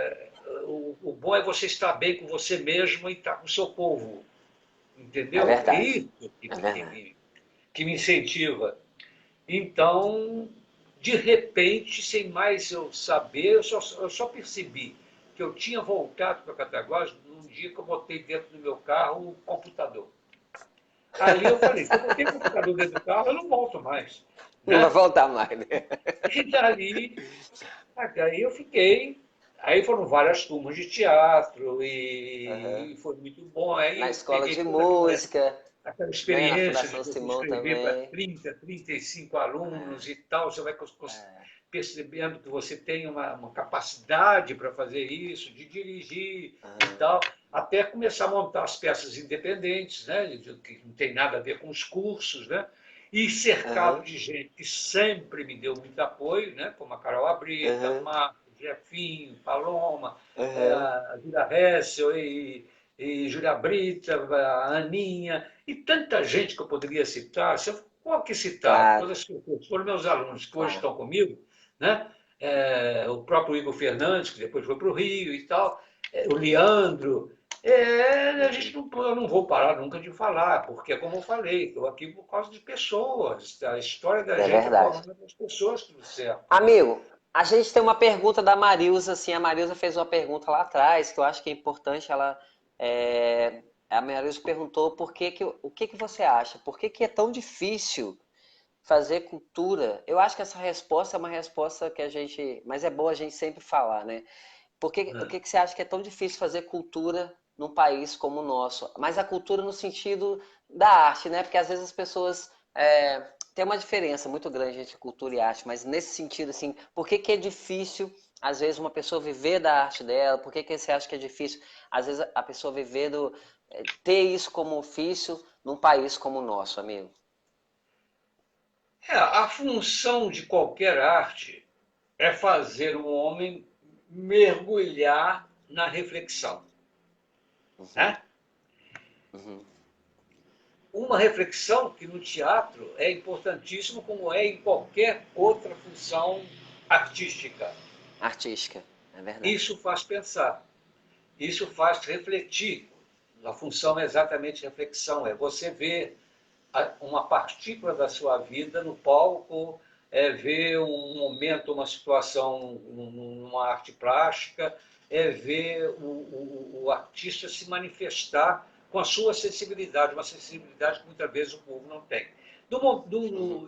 O bom é você estar bem com você mesmo e estar com o seu povo. É Entendeu? É verdade. isso É verdade. que me incentiva. Então, de repente, sem mais eu saber, eu só percebi que eu tinha voltado para Cataguases num dia que eu botei dentro do meu carro o computador. Ali eu falei, se eu botei o computador dentro do carro, eu não volto mais. Não vai Né? voltar mais, né? E daí eu fiquei. Aí foram várias turmas de teatro Aham. e foi muito bom. Na Aí eu escola peguei de toda música, aquela né? Na experiência de Fundação você Simão escrever para também. 30, 35 alunos e tal, você vai percebendo que você tem uma capacidade para fazer isso, de dirigir e Aham, tal, até começar a montar as peças independentes, né, que não tem nada a ver com os cursos, né, e cercado aham, de gente que sempre me deu muito apoio, né, como a Carol Abreta, aham, Marcos, Jefinho, Paloma, aham. a Vida Hessel e Júlia Brita, a Aninha, e tanta gente que eu poderia citar. Se eu for aqui citar Claro, todas as pessoas, foram meus alunos que hoje claro. estão comigo, né? O próprio Igor Fernandes, que depois foi para o Rio e tal, o Leandro. A gente Uhum. não, eu não vou parar nunca de falar, porque, como eu falei, estou aqui por causa de pessoas. A história da É gente é verdade. formada das pessoas, tudo certo, né? Amigo, a gente tem uma pergunta da Marilza, assim, a Marilza fez uma pergunta lá atrás, que eu acho que é importante, a Marilza perguntou o que que você acha? Por que que é tão difícil fazer cultura? Eu acho que essa resposta é uma resposta que a gente, mas é bom a gente sempre falar, né? O que que você acha que é tão difícil fazer cultura num país como o nosso? Mas a cultura no sentido da arte, né? Porque às vezes as pessoas tem uma diferença muito grande entre cultura e arte, mas nesse sentido, assim, por que que é difícil, às vezes, uma pessoa viver da arte dela? Por que que você acha que é difícil, às vezes, a pessoa ter isso como ofício num país como o nosso, amigo? A função de qualquer arte é fazer o homem mergulhar na reflexão. Uhum, Né? uhum, Uma reflexão que no teatro é importantíssimo, como é em qualquer outra função artística. artística, é verdade. Isso faz pensar, isso faz refletir. A função é exatamente reflexão, é você ver uma partícula da sua vida no palco, é ver um momento, uma situação numa arte plástica, é ver o artista se manifestar com a sua sensibilidade, uma sensibilidade que muitas vezes o povo não tem. Uhum,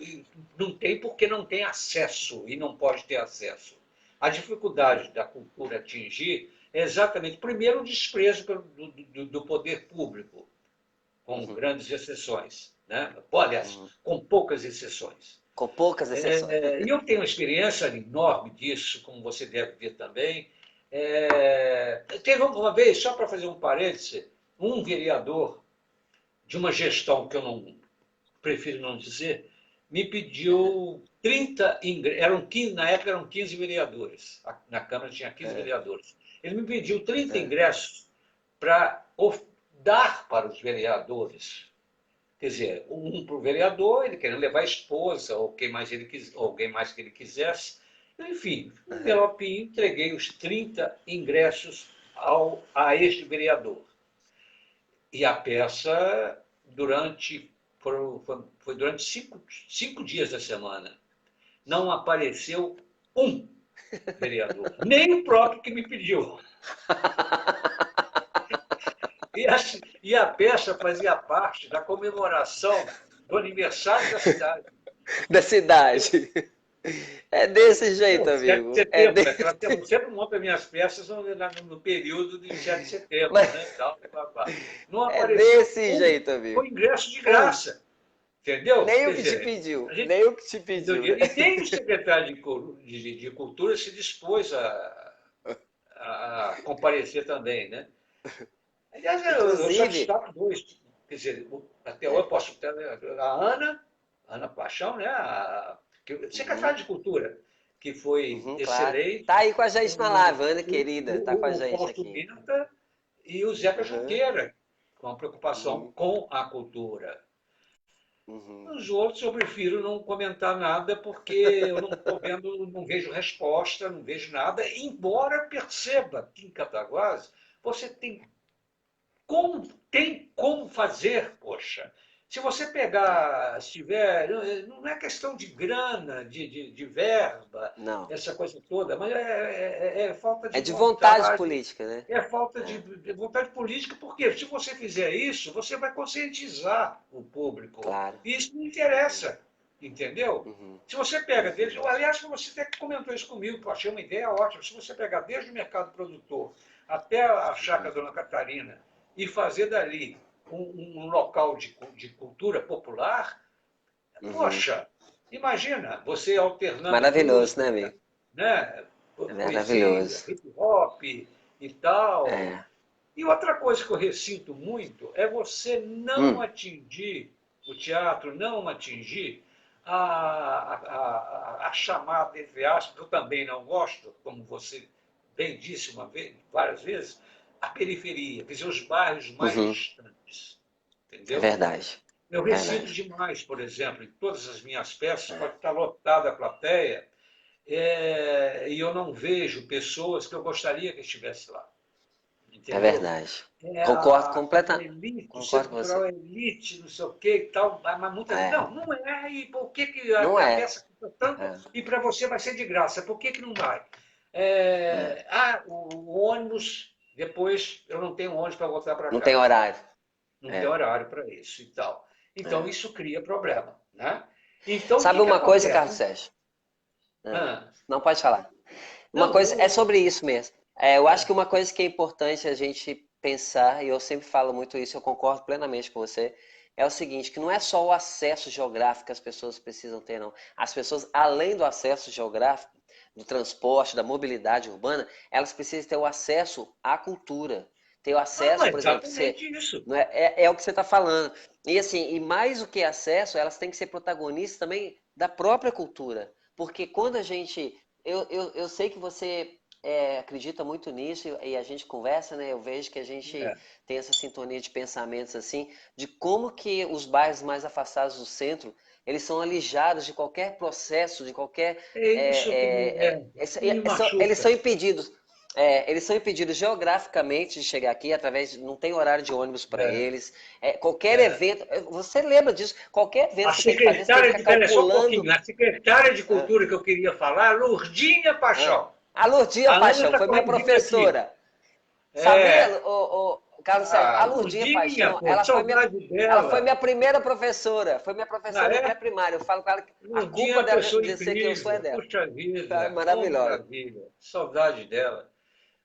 Não tem porque não tem acesso e não pode ter acesso. A uhum, dificuldade da cultura atingir é exatamente, primeiro, o desprezo do poder público, com uhum, grandes exceções, né? Aliás, uhum. com poucas exceções. Com poucas exceções. E eu tenho uma experiência enorme disso, como você deve ver também. Teve uma vez, só para fazer um parêntese, um vereador de uma gestão que eu não prefiro não dizer, me pediu 30 ingressos, na época eram 15 vereadores, na Câmara tinha 15 É, vereadores. Ele me pediu 30 é, ingressos para dar para os vereadores Quer dizer, um para o vereador, ele querendo levar a esposa, ou quem mais ele ou alguém mais que ele quisesse. Enfim, um Aham. envelopinho, entreguei os 30 ingressos a este vereador. E a peça, foi durante cinco dias da semana. Não apareceu um vereador, nem o próprio que me pediu. E a peça fazia parte da comemoração do aniversário da cidade. Da cidade. É desse jeito, Pô, 7 de amigo. É setembro, né? desse... Eu sempre monto as minhas peças no período de 7 de setembro, Mas né? Tal, blá, blá. Não é apareceu desse um, jeito, amigo. foi ingresso de Um. graça, entendeu? Nem Quer o que te dizer, pediu. a gente Nem o que te deu pediu, né? dinheiro. E nem o secretário de Cultura se dispôs a comparecer também, né? Aliás, eu só Inclusive. destaco dois. Quer dizer, até hoje É. eu posso ter a Ana Paixão, né? Uhum, Secretária de Cultura, que foi uhum, claro. Tá excelente, aí com a gente na live, Ana querida. Tá com a o gente Fausto aqui. Pimenta e o Zeca Uhum, Junqueira, com a preocupação uhum, com a cultura. uhum. Os outros eu prefiro não comentar nada porque eu não estou vendo, não vejo resposta, não vejo nada, embora perceba que em Cataguases você tem como fazer, poxa. Se você pegar, se tiver, não é questão de grana, de verba, Não. essa coisa toda, mas é falta É de de vontade vontade, política, né? é falta É. de vontade política, porque se você fizer isso, você vai conscientizar o público. Claro. E isso não Uhum, interessa, entendeu? uhum, Se você pega uhum, desde. Aliás, você até comentou isso comigo, que eu achei uma ideia ótima. Se você pegar desde o mercado produtor até a chácara uhum, Dona Catarina e fazer dali um local de cultura popular, uhum. poxa, imagina você alternando Maravilhoso, né, música, amigo? né? É Poesia, maravilhoso. hip hop e tal. É. E outra coisa que eu ressinto muito é você não Hum, atingir o teatro, não atingir a chamada, entre aspas, eu também não gosto, como você bem disse várias vezes, a periferia, quer dizer, os bairros mais uhum. distantes. É Entendeu? verdade. Eu É ressinto verdade. demais, por exemplo, em todas as minhas peças, É, pode estar lotada a plateia, e eu não vejo pessoas que eu gostaria que estivesse lá. é Entendeu? verdade. É Concordo a completa. elite, o Concordo centro com cultural você. é elite, não sei o quê e tal, mas muitas vezes, É. não, não é, e por que, que Não a é. peça custa tanto É. e para você vai ser de graça? Por que, que não vai? É. O ônibus, depois eu não tenho ônibus para voltar para Não tem casa, horário. não tem É. horário para isso e tal. Então É. isso cria problema, né? Então o Sabe que, que uma coisa, Carlos acontece? Sérgio? É. Ah, Não pode falar. Uma não, coisa é sobre isso mesmo. Eu acho é, que uma coisa que é importante a gente pensar, e eu sempre falo muito isso, eu concordo plenamente com você, é o seguinte, que não é só o acesso geográfico que as pessoas precisam ter, não. As pessoas, além do acesso geográfico, do transporte, da mobilidade urbana, elas precisam ter o acesso à cultura. Ter o acesso, é por exemplo, você, exatamente isso. não é o que você está falando. E assim, e mais do que acesso, elas têm que ser protagonistas também da própria cultura. Porque quando a gente eu sei que você acredita muito nisso e a gente conversa, né? Eu vejo que a gente É, tem essa sintonia de pensamentos assim, de como que os bairros mais afastados do centro, eles são alijados de qualquer processo, de qualquer... é isso que me eles são machuca. impedidos. Eles são impedidos geograficamente de chegar aqui através não tem horário de ônibus para É, eles. Qualquer é. evento, você lembra disso? Qualquer evento A que você tem que fazer, você tem que secretária ficar de. Pera só um calculando. pouquinho. A secretária de Ah, Cultura que eu queria falar, Lourdinha ah. Paixão. A Lurdinha A Ana Paixão está foi minha corrigindo aqui. professora. Sabia, É. o Carlos Sérgio? A A Lurdinha Lourdinha, Paixão, pô, saudade ela foi dela. minha primeira professora. Foi minha Ah, professora no é? pré-primário. Eu falo com ela que a Lourdinha é culpa uma dela pessoa dizer que eu sou é incrível. dela. Puxa É vida. Oh, maravilhosa. maravilha. Saudade dela.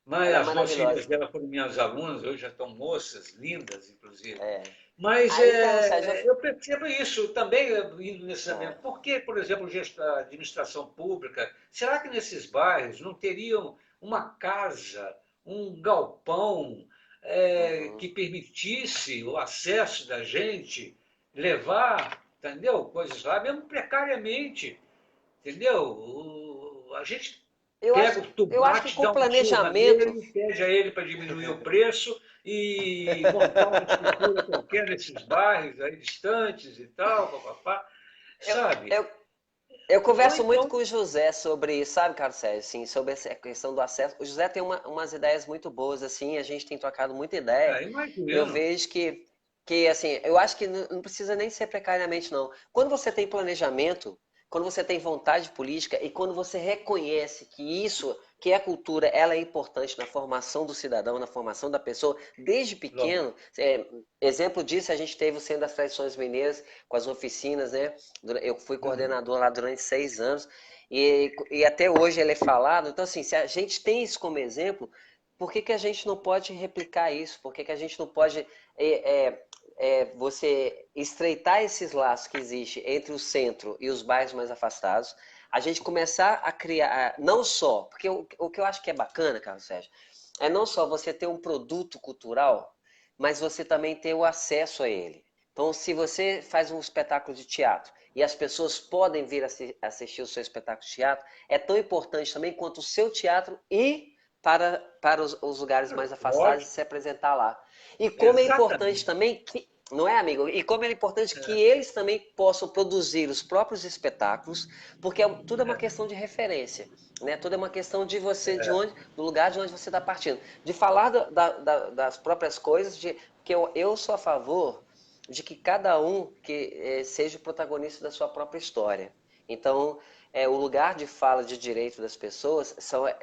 Mas Ela é as duas filhas maravilhosa. dela foram minhas alunas, hoje já estão moças, lindas, inclusive. É. Mas Aí, Carlos Sérgio, eu percebo isso também, indo nesse ah, ambiente. Por que, por exemplo, a administração pública, será que nesses bairros não teriam uma casa, um galpão uhum, que permitisse o acesso da gente, levar, entendeu? Coisas lá, mesmo precariamente, entendeu? A gente pega o eu acho que tomate, com dá uma surra planejamento. nele, pede a ele para diminuir o preço e montar uma estrutura qualquer nesses bairros aí distantes e tal, papapá, Eu, sabe? eu, eu Ou converso muito então, com o José sobre isso, sabe, Carlos Sérgio, assim, sobre essa questão do acesso. O José tem umas ideias muito boas, assim, a gente tem trocado muita ideia. E eu imagino. vejo que assim, eu acho que não precisa nem ser precariamente, não. Quando você tem planejamento, quando você tem vontade política e quando você reconhece que isso, que a cultura, ela é importante na formação do cidadão, na formação da pessoa, desde Lógico. pequeno, exemplo disso a gente teve o Centro das Tradições Mineiras, com as oficinas, né? Eu fui Uhum. coordenador lá durante 6 anos e até hoje ele é falado. Então, assim, se a gente tem isso como exemplo, por que que a gente não pode replicar isso? Por que que a gente não pode você estreitar esses laços que existem entre o centro e os bairros mais afastados, a gente começar a criar, não só, porque o que eu acho que é bacana, Carlos Sérgio, é não só você ter um produto cultural, mas você também ter o acesso a ele. Então, se você faz um espetáculo de teatro e as pessoas podem vir assistir o seu espetáculo de teatro, é tão importante também quanto o seu teatro ir para os lugares mais afastados e Lógico, se apresentar lá. E como é importante exatamente. também que, não é, amigo? E como é importante que eles também possam produzir os próprios espetáculos, porque tudo é uma questão de referência, né? Tudo é uma questão de você, do lugar de onde você está partindo, de falar das próprias coisas, que eu sou a favor de que cada um seja o protagonista da sua própria história. Então, o lugar de fala de direito das pessoas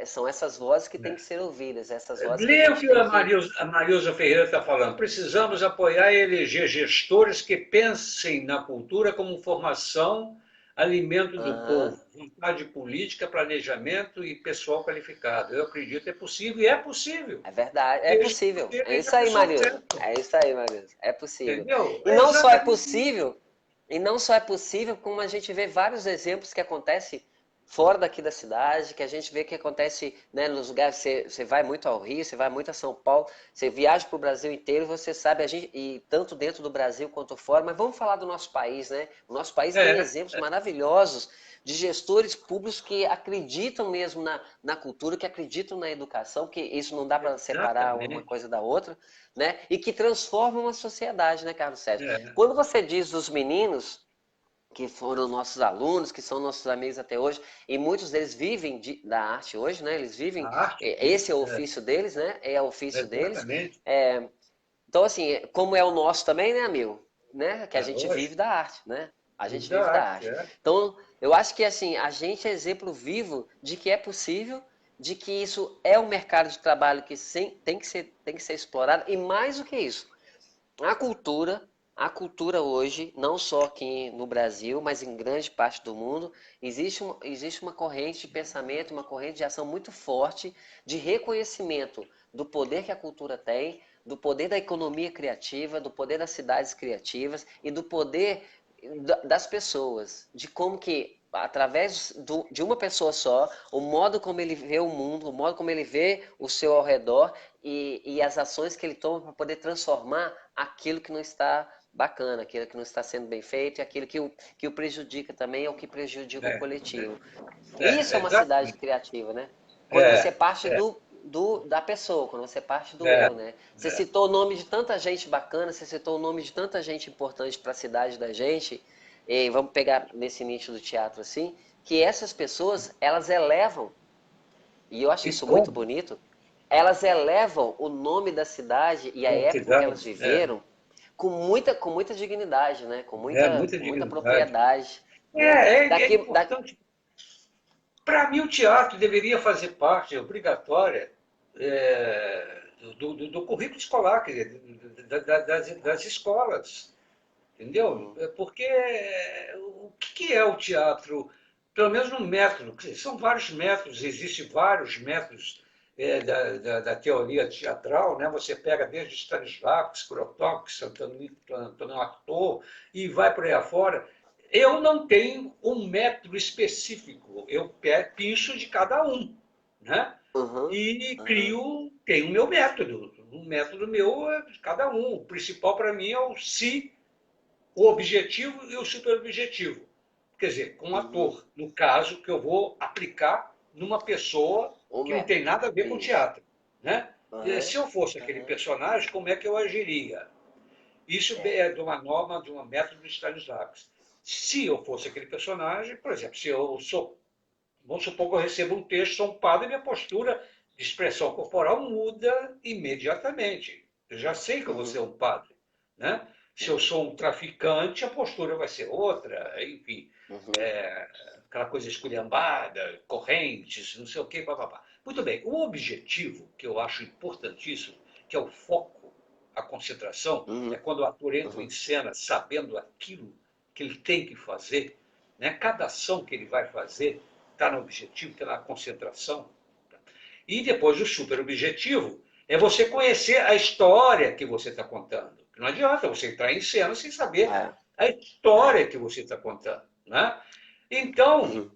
são essas vozes que têm que ser ouvidas, essas vozes que a Lê o gente que tem a que. Marilza Ferreira está falando. Precisamos apoiar e eleger gestores que pensem na cultura como formação, alimento do Aham. povo, vontade política, planejamento e pessoal qualificado. Eu acredito que é possível e é possível. É verdade, é Desde possível. que É seja isso a aí, pessoa Marisa. certa. É isso aí, Marisa. É possível. Entendeu? E É não só é exatamente isso. possível, e não só é possível, como a gente vê vários exemplos que acontecem fora daqui da cidade, que a gente vê que acontece, né, nos lugares, você vai muito ao Rio, você vai muito a São Paulo, você viaja para o Brasil inteiro, você sabe, e tanto dentro do Brasil quanto fora, mas vamos falar do nosso país, né? O nosso país tem É, exemplos maravilhosos de gestores públicos que acreditam mesmo na cultura, que acreditam na educação, que isso não dá para separar uma exatamente. coisa da outra, né? E que transformam a sociedade, né, Carlos Sérgio? É. Quando você diz dos meninos que foram nossos alunos, que são nossos amigos até hoje, e muitos deles vivem da arte hoje, né? Eles A vivem, arte esse é o disso, ofício deles, né? É o ofício deles. exatamente. Então, assim, como é o nosso também, né, amigo? Né? Que a É gente vive lógico. da arte, né? A gente Vive da vive da arte, arte. é. Então, eu acho que, assim, a gente é exemplo vivo de que é possível, de que isso é um mercado de trabalho que tem que ser explorado, e mais do que isso, a cultura, a cultura hoje, não só aqui no Brasil, mas em grande parte do mundo, existe uma corrente de pensamento, uma corrente de ação muito forte de reconhecimento do poder que a cultura tem, do poder da economia criativa, do poder das cidades criativas e do poder das pessoas, de como que através de uma pessoa só, o modo como ele vê o mundo, o modo como ele vê o seu ao redor e as ações que ele toma para poder transformar aquilo que não está bacana, aquilo que não está sendo bem feito e aquilo que o prejudica também é o que prejudica o É, coletivo. Isso é uma cidade exatamente. criativa, né? Quando você É, parte é, da pessoa, quando você parte do é, eu, né? Você é. citou o nome de tanta gente bacana, você citou o nome de tanta gente importante para a cidade da gente, e vamos pegar nesse nicho do teatro assim, que essas pessoas, elas elevam, e eu acho E isso muito como? bonito, elas elevam o nome da cidade e a Da época em que elas cidade. viveram com muita dignidade, né? Muita Com muita dignidade. propriedade, né? É importante. Para mim, o teatro deveria fazer parte obrigatória do currículo escolar, quer dizer, das escolas, entendeu? Uhum, Porque o que é o teatro? Pelo menos no método, são vários métodos, existem vários métodos da teoria teatral, né? Você pega desde Stanislavski, Grotowski, Antônio Artaud e vai por aí afora. Eu não tenho um método específico, eu picho de cada um, né? uhum, E uhum. crio, tenho o meu método. O método meu é de cada um. O principal para mim é o se, o objetivo e o superobjetivo. Quer dizer, com o Uhum. ator, no caso, que eu vou aplicar numa pessoa O que não método. tem nada a ver com Isso. teatro, né? Aham, Se eu fosse aquele aham. personagem, como é que eu agiria? Isso É. é de uma norma, de um método de Stanislavski. Se eu fosse aquele personagem, por exemplo, se eu sou, vamos supor que eu recebo um texto, sou um padre, minha postura de expressão corporal muda imediatamente. Eu já sei que eu vou ser Uhum, um padre, né? Se eu uhum, sou um traficante, a postura vai ser outra, enfim, uhum. aquela coisa esculhambada, correntes, não sei o quê, papapá. Muito bem, o objetivo, que eu acho importantíssimo, que é o foco, a concentração, é Uhum, quando o ator entra em uhum. cena sabendo aquilo que ele tem que fazer, né? Cada ação que ele vai fazer está no objetivo, está na concentração. E depois o super objetivo é você conhecer a história que você está contando. Não adianta você entrar em cena sem saber É, a é. história que você está contando. Né? Então, Uhum.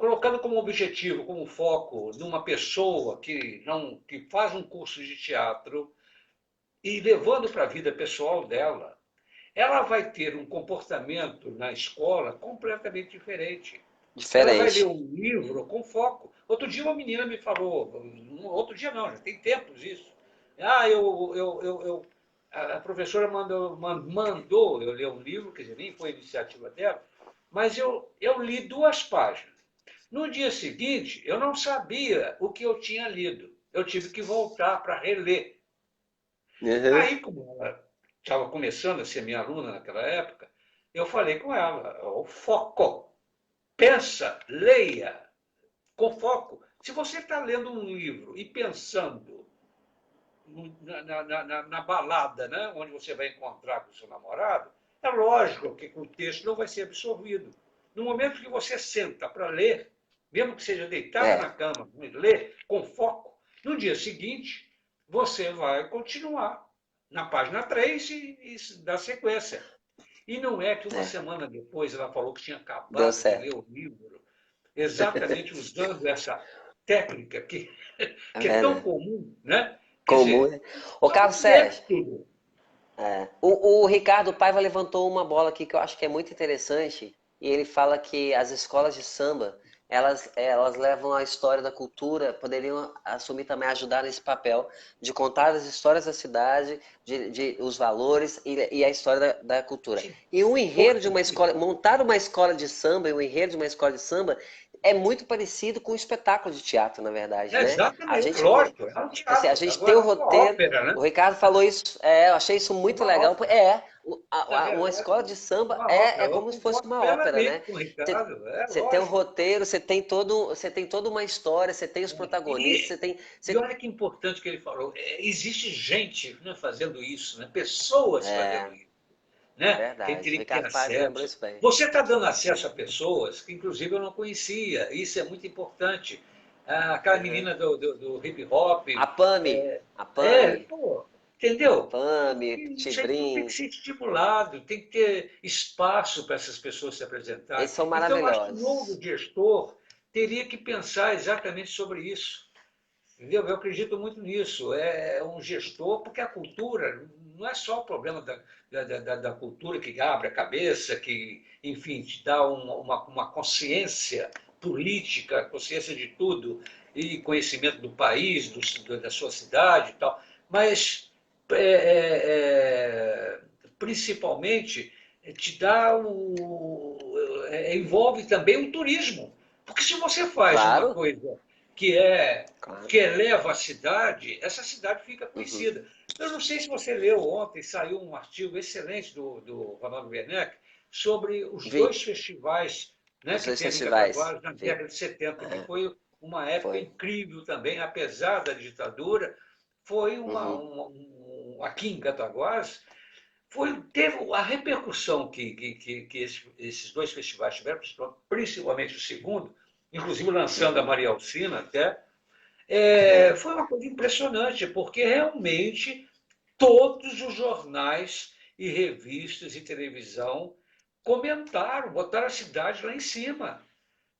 colocando como objetivo, como foco, numa pessoa que, não, que faz um curso de teatro e levando para a vida pessoal dela, ela vai ter um comportamento na escola completamente diferente. Ela vai ler Diferente. um livro com foco. Outro dia uma menina me falou, outro dia não, já tem tempos isso. Ah, a professora mandou eu ler um livro, quer dizer, nem foi iniciativa dela, mas eu li 2 páginas. No dia seguinte, eu não sabia o que eu tinha lido. Eu tive que voltar para reler. Uhum. Aí, como ela estava começando a ser minha aluna naquela época, eu falei com ela, o foco, pensa, leia, com foco. Se você está lendo um livro e pensando na balada, né, onde você vai encontrar com o seu namorado, é lógico que o texto não vai ser absorvido. No momento que você senta para ler, mesmo que seja deitado na É, cama, ler com foco, no dia seguinte você vai continuar na página 3 e dar sequência. E não é que uma é. semana depois ela falou que tinha Deu acabado de ler certo. o livro, exatamente usando essa técnica É que é tão verdade. comum, né? Quer Comum, dizer, né? Ô, é um Carlos Sérgio, método. o Ricardo Paiva levantou uma bola aqui que eu acho que é muito interessante. E ele fala que as escolas de samba, elas levam a história da cultura, poderiam assumir também, ajudar nesse papel de contar as histórias da cidade, os valores e a história da cultura. E o enredo de uma escola, Importantíssimo. montar uma escola de samba e o enredo de uma escola de samba é muito parecido com um espetáculo de teatro, na verdade, É, né? A exatamente, gente, lógico, é um assim, a teatro. gente tem Agora, o é uma roteiro, ópera, o né? Ricardo falou isso, eu achei isso É muito uma legal. ópera. Na uma escola de É samba uma ópera. é Eu como se fosse concordo uma ópera, plenamente né? com o Você, Ricardo, é você tem um lógico. roteiro, você tem toda uma história, você tem os protagonistas, E, você tem. e olha que importante que ele falou. Existe gente, né, fazendo isso, né? Pessoas fazendo É, isso. Né? Que ele verdade. O teria que ter Ricardo Paiva lembrou acesso. isso bem. Você está dando acesso a pessoas que, inclusive, eu não conhecia. Isso é muito importante. Aquela Uhum. menina do hip hop. A Pami, É, a Pami, pô, entendeu? Pami, Isso aí tudo tem que Tibrim, ser estimulado, tem que ter espaço para essas pessoas se apresentarem. eles são Então, eu acho que o novo maravilhosos. gestor teria que pensar exatamente sobre isso. Entendeu? Eu acredito muito nisso. É um gestor, porque a cultura não é só o problema da cultura que abre a cabeça, que, enfim, te dá uma consciência política, consciência de tudo, e conhecimento do país, da sua cidade e tal, mas principalmente te dá envolve também o turismo. Porque se você faz uma Claro, coisa que é claro. que eleva a cidade, essa cidade fica Uhum. conhecida. Eu não sei se você leu ontem, saiu um artigo excelente do Ronaldo Werneck sobre os Vi 2 festivais, né, os que dois teve em festivais. Cataguases na Vi. década de 70, que É, foi uma época foi. incrível também, apesar da ditadura, foi Uhum. aqui em Cataguases, teve a repercussão que esses 2 festivais tiveram, principalmente o segundo, inclusive lançando a Uhum. Maria Alcina até, É, foi uma coisa impressionante, porque realmente todos os jornais e revistas e televisão comentaram, botaram a cidade lá em cima.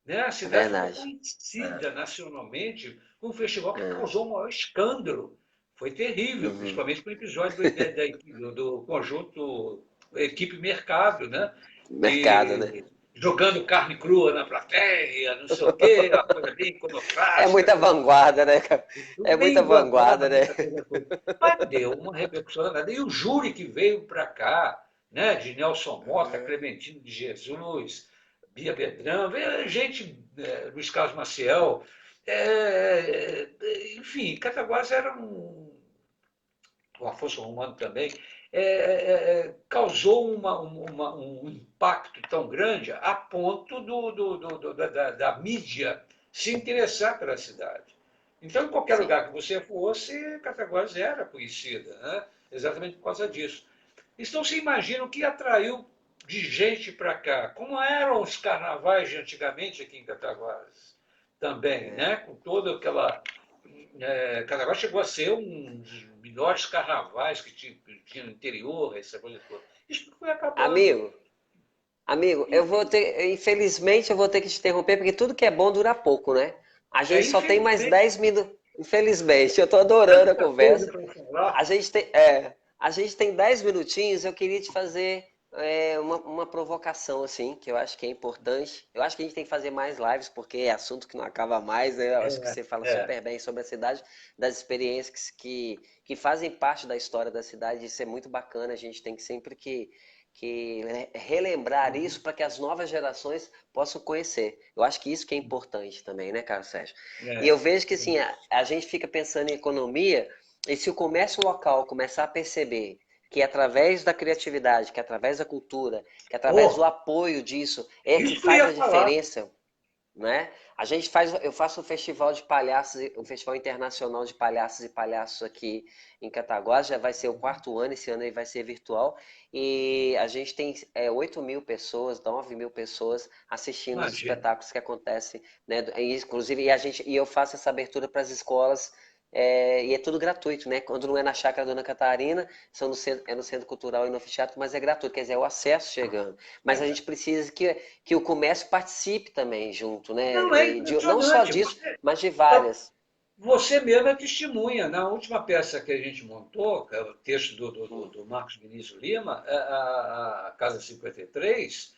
Né? A é cidade ficou verdade. conhecida nacionalmente como um festival que É. causou o maior escândalo. Foi terrível, Uhum. principalmente com o episódio do conjunto Equipe Mercado, né? Mercado, né? que jogando carne crua na plateia, não sei o quê, uma coisa bem É iconoclástica, muita tudo, vanguarda, né, cara? tudo É muita bem vanguarda, vanguarda, né? muita coisa toda. Mas deu uma repercussão danada. E o júri que veio para cá, né, de Nelson Mota, Clementino de Jesus, Bia Bedrão, veio gente, Luiz Carlos Maciel, enfim, Cataguases era o Afonso Romano também, causou um impacto tão grande a ponto da mídia se interessar pela cidade. Então, em qualquer Sim. lugar que você fosse, Cataguases era conhecida, né? Exatamente por causa disso. Então, você imagina o que atraiu de gente para cá. Como eram os carnavais de antigamente aqui em Cataguases também, É. né? Com toda aquela Carnaval chegou a ser um dos melhores carnavais que tinha no interior, essa coisa toda. Isso foi acabando. Amigo, amigo, eu vou Enfim, ter, infelizmente eu vou ter que te interromper, porque tudo que é bom dura pouco, né? A gente só tem mais infelizmente, 10 minutos. Infelizmente, eu tô adorando a tanta coisa conversa. para A falar. gente tem, a gente tem 10 minutinhos, eu queria te fazer uma provocação, assim, que eu acho que é importante. Eu acho que a gente tem que fazer mais lives, porque é assunto que não acaba mais, né? Eu acho que É, você fala é, super bem sobre a cidade, das experiências que fazem parte da história da cidade. Isso é muito bacana, a gente tem que sempre que relembrar isso para que as novas gerações possam conhecer. Eu acho que isso que é importante também, né, Carlos Sérgio? E eu é. vejo que, assim, a gente fica pensando em economia, e se o comércio local começar a perceber que através da criatividade, que através da cultura, que através do Oh, apoio disso é que isso que eu faz ia a falar. diferença, né? A gente faz, eu faço um festival de palhaços, um festival internacional de palhaços e palhaços aqui em Cataguases, já vai ser o quarto ano, esse ano aí vai ser virtual, e a gente tem 8 mil pessoas, 9 mil pessoas assistindo os Imagina. espetáculos que acontecem, né? Inclusive, e eu faço essa abertura para as escolas, e é tudo gratuito, né? Quando não é na Chácara Dona Catarina, é no Centro Cultural e no Anfiteatro, mas é gratuito, quer dizer, é o acesso chegando. Mas a É. gente precisa que o comércio participe também junto, né? Não, é Não só impressionante. disso, mas de várias. Você mesmo é testemunha. Na última peça que a gente montou, que é o texto Uhum, do Marcos Vinícius Lima, a Casa 53,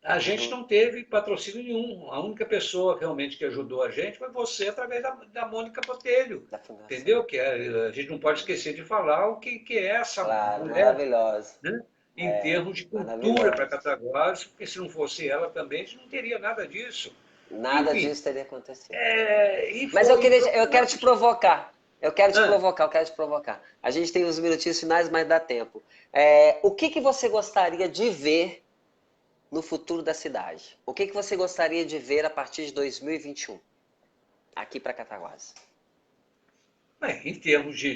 a gente uhum, não teve patrocínio nenhum. A única pessoa realmente que ajudou a gente foi você, através da Mônica Botelho. da fundação. Entendeu? A gente não pode esquecer de falar o que é essa Claro, mulher, maravilhosa. né? Em termos de cultura para Maravilhosa. Cataguases, porque se não fosse ela também, a gente não teria nada disso. Nada Enfim, disso teria acontecido. e Mas foi eu quero te provocar. ah, Eu quero te provocar. A gente tem uns minutinhos finais, mas dá tempo. O que que você gostaria de ver no futuro da cidade? O que que você gostaria de ver a partir de 2021, aqui para Cataguases? em termos de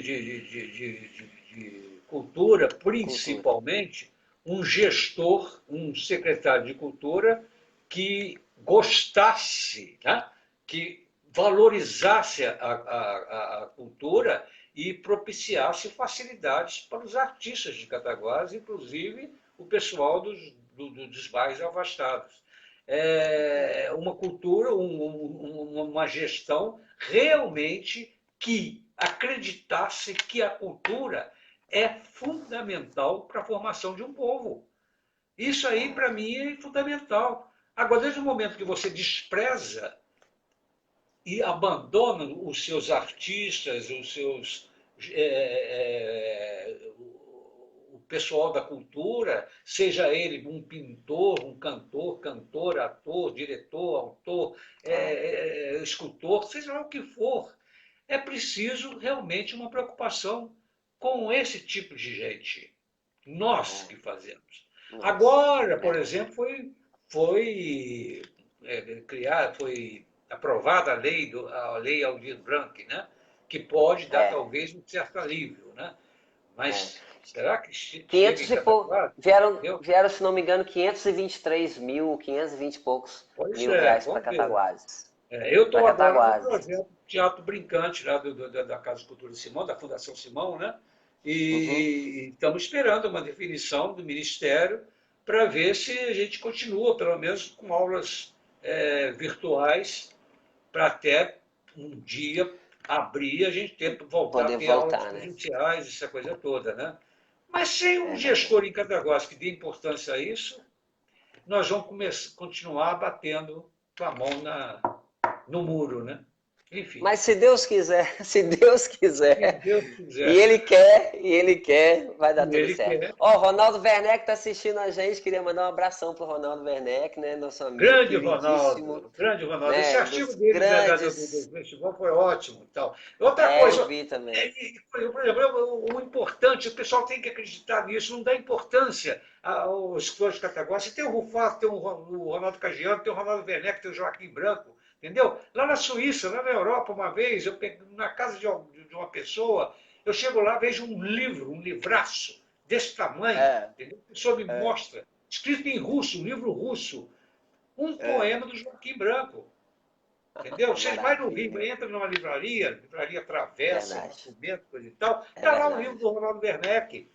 cultura, Cultura. principalmente, um gestor, um secretário de cultura que gostasse, né? Que valorizasse a cultura e propiciasse facilidades para os artistas de Cataguases, inclusive o pessoal dos bairros afastados. Uma cultura, uma gestão realmente que acreditasse que a cultura é fundamental para a formação de um povo. Isso aí, para mim, é fundamental. Agora, desde o momento que você despreza e abandona os seus artistas, os seus. O pessoal da cultura, seja ele um pintor, um cantor, cantor, ator, diretor, autor, Claro. escultor, seja lá o que for, é preciso realmente uma preocupação com esse tipo de gente. Nós É, que fazemos. nossa, Agora, por verdade. exemplo, foi criar, foi aprovada a lei Aldir Blanc, né? Que pode dar É, talvez um certo alívio, né? é. Mas será que chega 500 em e pouco, Cataguases? vieram, Entendeu? vieram, se não me engano, 523 mil, 520 e poucos Pois mil é, reais para vamos ver. Cataguases. Eu Para estou agora no Cataguases. projeto Teatro Brincante, lá da Casa de Cultura Simão, da Fundação Simão, né? Uhum. E estamos esperando uma definição do Ministério para ver se a gente continua, pelo menos com aulas virtuais, para até um dia abrir, a gente ter, voltar a Poder ter aulas voltar, né? presenciais, essa coisa toda, né? Mas sem um É verdade. gestor em Cataguases que dê importância a isso, nós vamos continuar batendo com a mão no muro, né? Enfim, Mas se Deus quiser, se Deus se quiser, Deus e quiser, Ele quer, vai dar e tudo Ele certo. quer. Ó, Ronaldo Werneck tá assistindo a gente, queria mandar um abração pro Ronaldo Werneck, né? Nosso amigo queridíssimo, Grande Ronaldo. Esse né? Um artigo dos dele grandes. do festival foi ótimo. E tal. Outra É, eu coisa, vi também. por exemplo, o importante, o pessoal tem que acreditar nisso, não dá importância aos escritores de Cataguases. Tem o Rufaro, tem o Ronaldo Cagiano, tem o Ronaldo Werneck, tem o Joaquim Branco, entendeu? Lá na Suíça, lá na Europa, uma vez, eu na casa de uma pessoa, eu chego lá, vejo um livro, um livraço, desse tamanho, É, entendeu? A pessoa me é, mostra, escrito em russo, um livro russo, um é. poema do Joaquim Branco. Entendeu? Vocês vai no Rio, Maravilha. entra numa livraria Travessa, Verdade. Documento, coisa e tal, É está lá o livro verdade. do Ronaldo Werneck.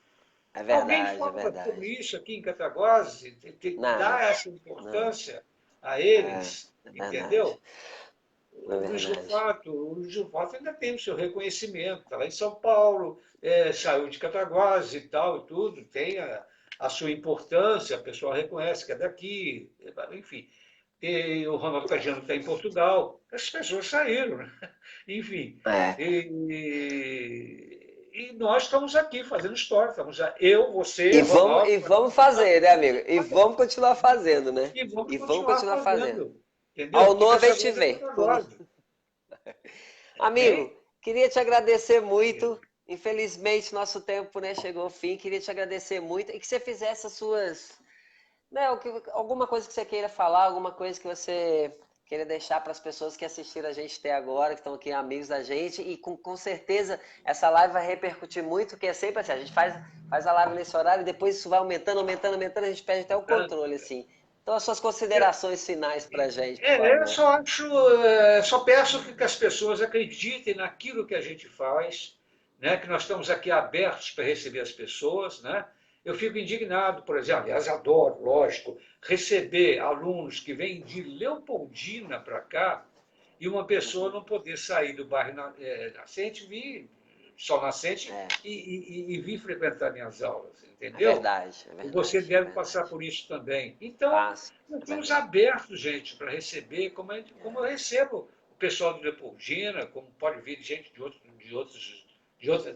É Alguém verdade, é fala verdade. sobre isso aqui em Cataguases, dá Não, essa não. importância a É, eles, é verdade. entendeu? É O verdade. Gilfato ainda tem o seu reconhecimento, está lá em São Paulo, saiu de Cataguases e tal, e tudo, tem a sua importância, a pessoa reconhece que é daqui, enfim. E o Ronaldo Caggiano está em Portugal, essas pessoas saíram, né? Enfim. É. E nós estamos aqui fazendo história, eu, você, E Ronaldo, vamos fazer, né, amigo? E vamos continuar fazendo, né? e vamos E vamos continuar continuar fazendo. fazendo, entendeu? Ao Porque novo a essa gente coisa é vê. Cataguases, Amigo, hein? queria te agradecer muito. Infelizmente, nosso tempo, né, chegou ao fim. Queria te agradecer muito e que você fizesse as suas, né, alguma coisa que você queira falar, alguma coisa que você queira deixar para as pessoas que assistiram a gente até agora, que estão aqui amigos da gente, e com certeza essa live vai repercutir muito, que é sempre assim, a gente faz a live nesse horário e depois isso vai aumentando, aumentando, aumentando, a gente perde até o controle, assim. Então, as suas considerações finais para a gente, por Eu favor. só acho, só peço que as pessoas acreditem naquilo que a gente faz, né? Que nós estamos aqui abertos para receber as pessoas, né? Eu fico indignado, por exemplo, aliás, adoro, lógico, receber alunos que vêm de Leopoldina para cá e uma pessoa não poder sair do bairro Nascente, vir, Sol Nascente, É, e vir frequentar minhas aulas, é entendeu? verdade, é E você verdade, é deve passar verdade. por isso também. Então, Passo, nós é estamos verdade. abertos, gente, para receber, como eu recebo o pessoal do Leopoldina, como pode vir gente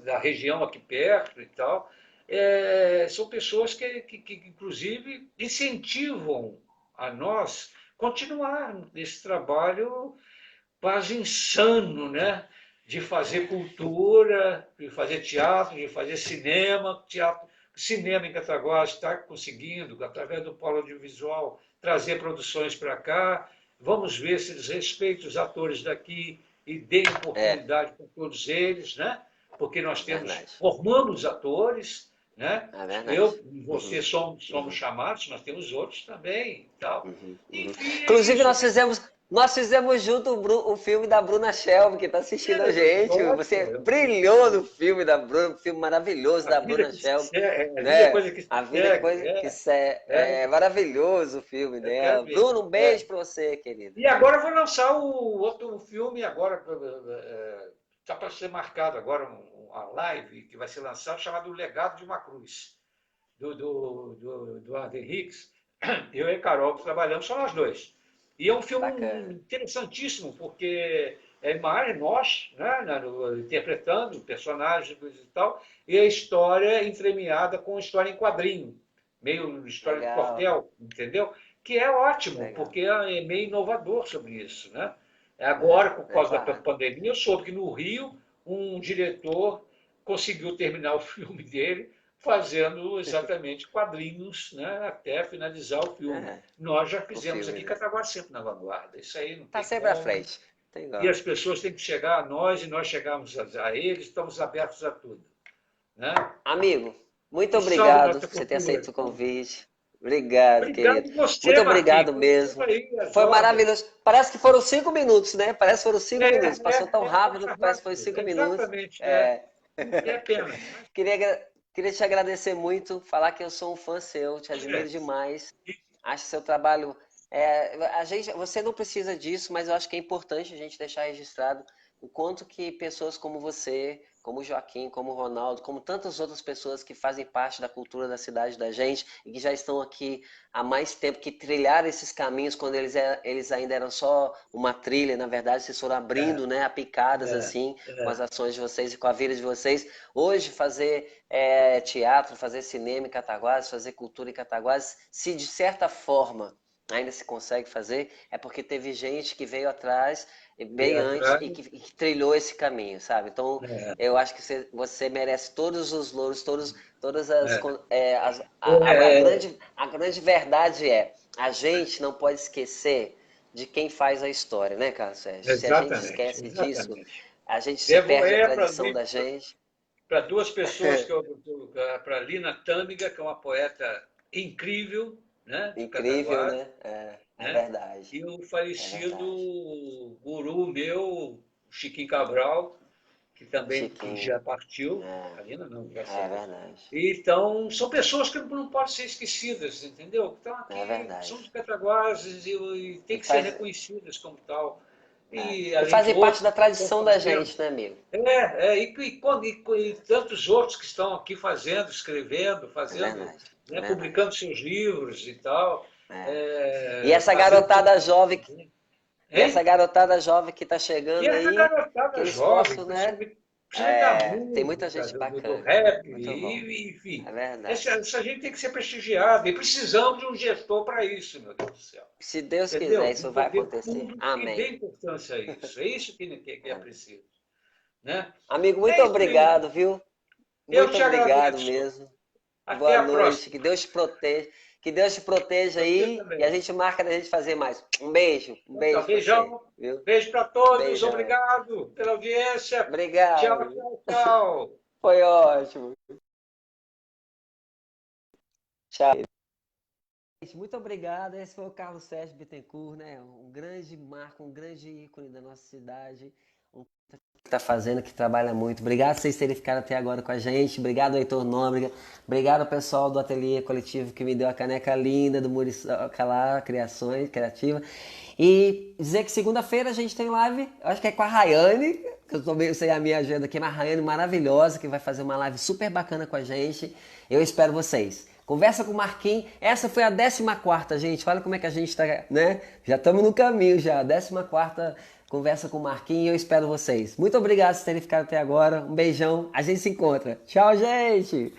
da região aqui perto e tal. São pessoas que, inclusive, incentivam a nós continuar nesse trabalho quase insano, né? De fazer cultura, de fazer teatro, de fazer cinema, cinema em Cataguases está conseguindo, através do polo audiovisual, trazer produções para cá. Vamos ver se eles respeitam os atores daqui e deem É, oportunidade para todos eles, né? Porque nós é verdade. formamos atores, né? É verdade. Eu e você Uhum, somos uhum, chamados, nós temos outros também e tal. uhum, uhum. Enfim, é Inclusive, isso. nós fizemos junto o filme da Bruna Shelby, que está assistindo a gente. Você brilhou no filme da Bruna, um filme maravilhoso A da vida Bruna que se Shelby, segue, a vida é né? coisa que se A vida é segue. coisa que é maravilhoso o filme Eu quero dela. ver. Bruno, um beijo para você, querida. E agora eu vou lançar o outro filme, agora está para ser marcado agora uma live que vai ser lançada, chamado O Legado de uma Cruz, do André Hicks. Eu e a Carol que trabalhamos, só nós dois. E é um filme Bacana. interessantíssimo, porque mais nós, né, interpretando personagens e tal, e a história entremeada com história em quadrinho, meio história de Legal, quartel, entendeu? Que é ótimo, legal. porque é meio inovador sobre isso, né? Agora, por É causa da claro. pandemia, eu soube que no Rio um diretor conseguiu terminar o filme dele fazendo exatamente quadrinhos, né, até finalizar o filme. É, Nós já o fizemos filme, aqui né? Cataguá sempre na vanguarda. Isso aí não Tá tem sempre à como. frente. Tem E igual. as pessoas têm que chegar a nós e nós chegamos a eles, estamos abertos a tudo. Né? Amigo, muito E salve obrigado nossa por você ter cultura. aceito o convite. Obrigado, querido. Obrigado Muito você, obrigado Marquinhos. mesmo. Aí, as Foi ordens. maravilhoso. Parece que foram 5 minutos, né? Parece que foram cinco É, minutos. Passou tão rápido passa que parece que foi rápido. 5 minutos. Exatamente. É. É pena. Queria te agradecer muito, falar que eu sou um fã seu, te admiro demais. Acho seu trabalho. Você não precisa disso, mas eu acho que é importante a gente deixar registrado o quanto que pessoas como você, como o Joaquim, como o Ronaldo, como tantas outras pessoas que fazem parte da cultura da cidade da gente e que já estão aqui há mais tempo, que trilharam esses caminhos quando eles ainda eram só uma trilha, na verdade, vocês foram abrindo, né, a picadas É, assim, com as é, ações de vocês e com a vida de vocês. Hoje, fazer teatro, fazer cinema em Cataguases, fazer cultura em Cataguases, se de certa forma ainda se consegue fazer, é porque teve gente que veio atrás, bem veio antes, atrás, e que trilhou esse caminho, sabe? Então, é, eu acho que você merece todos os louros, todas as, é, é, a grande verdade é, a gente não pode esquecer de quem faz a história, né, Carlos Sérgio? Se a gente exatamente, esquece disso, exatamente. a gente se Devo perde a para tradição da gente. duas pessoas para a Lina Tâmega, que é uma poeta incrível, né, de Incrível, Cataguás, né? É né? verdade, E o é falecido verdade. guru meu, Chiquinho Cabral, que também Chiquinho, já partiu, é, a Lina não, graças a é Deus. verdade, Então, são pessoas que não podem ser esquecidas, entendeu? Estão é aqui, são verdade. de Cataguases e E têm que ser faz, reconhecidas como tal. é, E e além de fazem parte da outros que estão tradição da fazendo. gente, né, amigo? E tantos outros que estão aqui fazendo, escrevendo, É fazendo, verdade, é né, verdade. publicando seus livros e tal, É. E essa fazendo garotada coisas jovem, também. e essa Hein? garotada jovem que tá E chegando essa aí, que garotada eles jovem, possam, né? principalmente da Tem muita música, gente do bacana. rap, Muito bom. enfim. É verdade. Essa gente tem que ser prestigiada e precisamos de um gestor para isso, meu Deus do céu. Se Deus quiser, Entendeu? isso vai Poder acontecer. público que dê Amém. importância a isso. É isso que é preciso. Né? Amigo, muito É isso, Lina. obrigado, viu? Eu Muito te obrigado agradeço. mesmo. Até Boa a noite. próxima. Que Deus te proteja. Que Deus te proteja Você aí e a também. gente marca da gente fazer mais. Um Então, tá, beijo pra você, beijão. viu? Beijo para todos. Beijão. Obrigado pela audiência. Tchau, Obrigado. tchau, tchau. Foi ótimo. Tchau. Gente, muito obrigado. Esse foi o Carlos Sérgio Bittencourt, né? Um grande marco, um grande ícone da nossa cidade. Um que está fazendo, que trabalha muito. Obrigado por vocês terem ficado até agora com a gente. Obrigado, Heitor Nóbrega. Obrigado ao pessoal do Ateliê Coletivo que me deu a caneca linda do Muriçoca lá, Criações Criativa. E dizer que segunda-feira a gente tem live, acho que é com a Rayane, que eu tô meio sem a minha agenda aqui, mas a Rayane maravilhosa, que vai fazer uma live super bacana com a gente. Eu espero vocês. Conversa com o Marquinhos. Essa foi a 14ª, gente. Olha como é que a gente tá, né? Já estamos no caminho já. 14ª conversa com o Marquinhos. Eu espero vocês. Muito obrigado por terem ficado até agora. Um beijão. A gente se encontra. Tchau, gente!